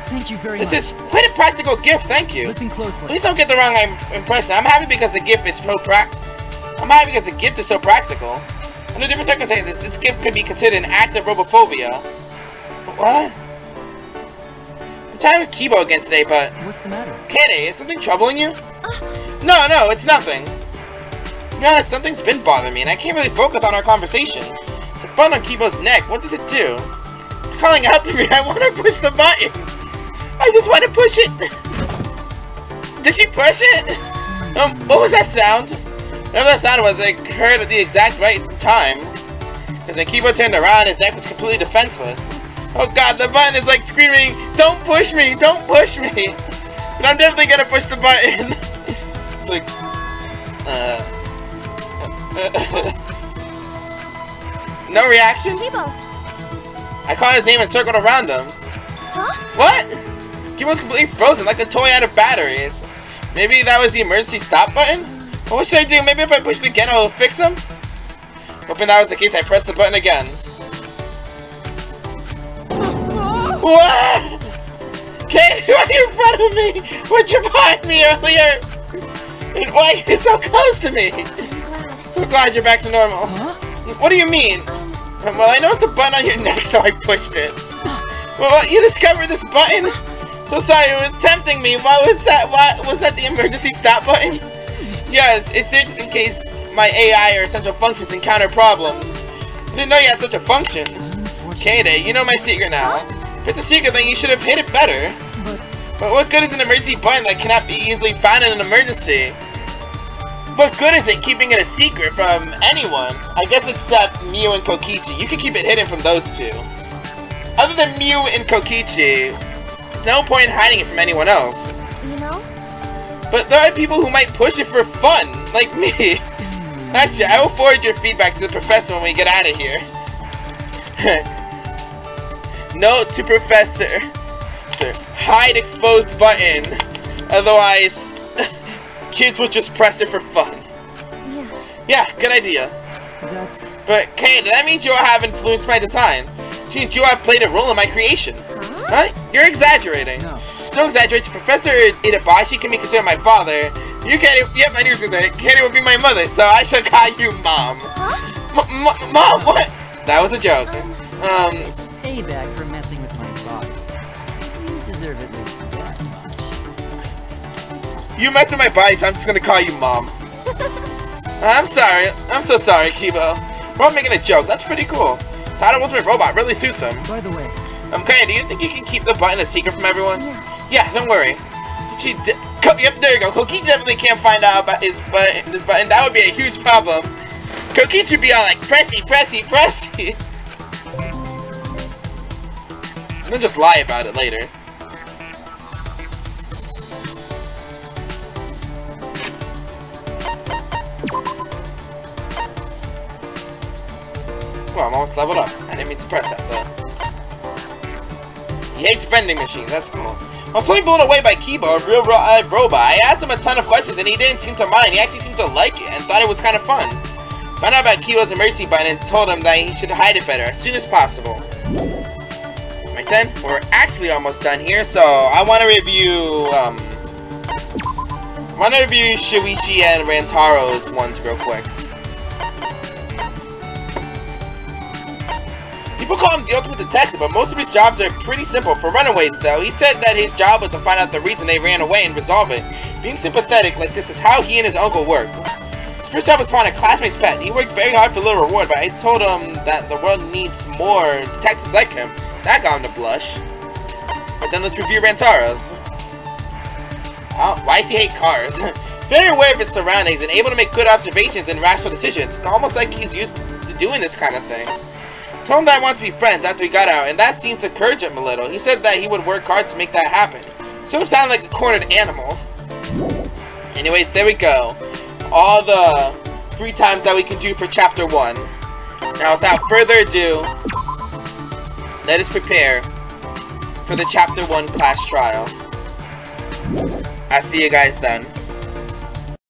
Thank you very much. This is quite a practical gift, thank you. Listen closely. Please don't get the wrong impression. I'm happy because the gift is so practical. Under different circumstances, this gift could be considered an act of robophobia. What? I'm tired of Kibo again today, but... What's the matter? Kaede, is something troubling you? No, it's nothing. To be honest, something's been bothering me, and I can't really focus on our conversation. The button on Kibo's neck, what does it do? It's calling out to me. I want to push the button. I just want to push it. Did she push it? What was that sound? Whatever that sound was, I heard at the exact right time. Because when Kibo turned around, his neck was completely defenseless. Oh god, the button is like screaming, "Don't push me! Don't push me!" But I'm definitely gonna push the button. It's like, no reaction? Kibo. I called his name and circled around him. Huh? What? Kibo's completely frozen, like a toy out of batteries. Maybe that was the emergency stop button? Well, what should I do? Maybe if I push it again, it'll fix him? Hoping that was the case, I pressed the button again. What? Katie, why are you in front of me? Weren't you behind me earlier? And why are you so close to me? So glad you're back to normal. Huh? What do you mean? Well, I noticed a button on your neck, so I pushed it. Well, you discovered this button? So sorry, it was tempting me. What was that? What was that? The emergency stop button? Yes, it's there just in case my AI or essential functions encounter problems. I didn't know you had such a function. Katie, you know my secret now. If it's a secret, then you should have hid it better. But what good is an emergency button that cannot be easily found in an emergency? What good is it keeping it a secret from anyone? I guess except Miu and Kokichi. You can keep it hidden from those two. Other than Miu and Kokichi, there's no point in hiding it from anyone else. You know? But there are people who might push it for fun, like me. Actually, I will forward your feedback to the professor when we get out of here. Note to professor. Sir, hide exposed button. Otherwise, kids will just press it for fun. Yeah, good idea. But Kate, that means you have influenced my design. Which means you have played a role in my creation. Huh? You're exaggerating. No. It's no exaggeration. Professor Itabashi can be considered my father. You can't. Yep, my news is that Katie will be my mother, so I shall call you Mom. Huh? Mom, what? That was a joke. It's payback for messing with my body. You deserve at least that much. You messed with my body, so I'm just gonna call you Mom. I'm sorry. I'm so sorry, Kibo. We're all making a joke. That's pretty cool. Title Ultimate Robot really suits him. By the way, Okay, do you think you can keep the button a secret from everyone? Yeah, don't worry. Yep, there you go. Kokichi definitely can't find out about this button. That would be a huge problem. Kokichi would be all like, pressy, pressy, pressy. And then just lie about it later. Well, I'm almost leveled up. I didn't mean to press that though. He hates vending machines, that's cool. I was totally blown away by Kibo, a real live robot. I asked him a ton of questions and he didn't seem to mind. He actually seemed to like it and thought it was kind of fun. Found out about Kibo's emergency button and told him that he should hide it better as soon as possible. Right then, we're actually almost done here, so I want to review, Shuichi and Rantaro's ones real quick. People call him the ultimate detective, but most of his jobs are pretty simple. For runaways, though, he said that his job was to find out the reason they ran away and resolve it. Being sympathetic like this is how he and his uncle work. His first job was to find a classmate's pet. He worked very hard for a little reward, but I told him that the world needs more detectives like him. That got him to blush. But then let's review Rantaro's. Oh, why does he hate cars? Very aware of his surroundings and able to make good observations and rational decisions. It's almost like he's used to doing this kind of thing. Told him that I wanted to be friends after we got out, and that seemed to encourage him a little. He said that he would work hard to make that happen. Sort of sounded like a cornered animal. Anyways, there we go. All the free times that we can do for Chapter 1. Now, without further ado, let us prepare for the Chapter 1 class trial. I'll see you guys then.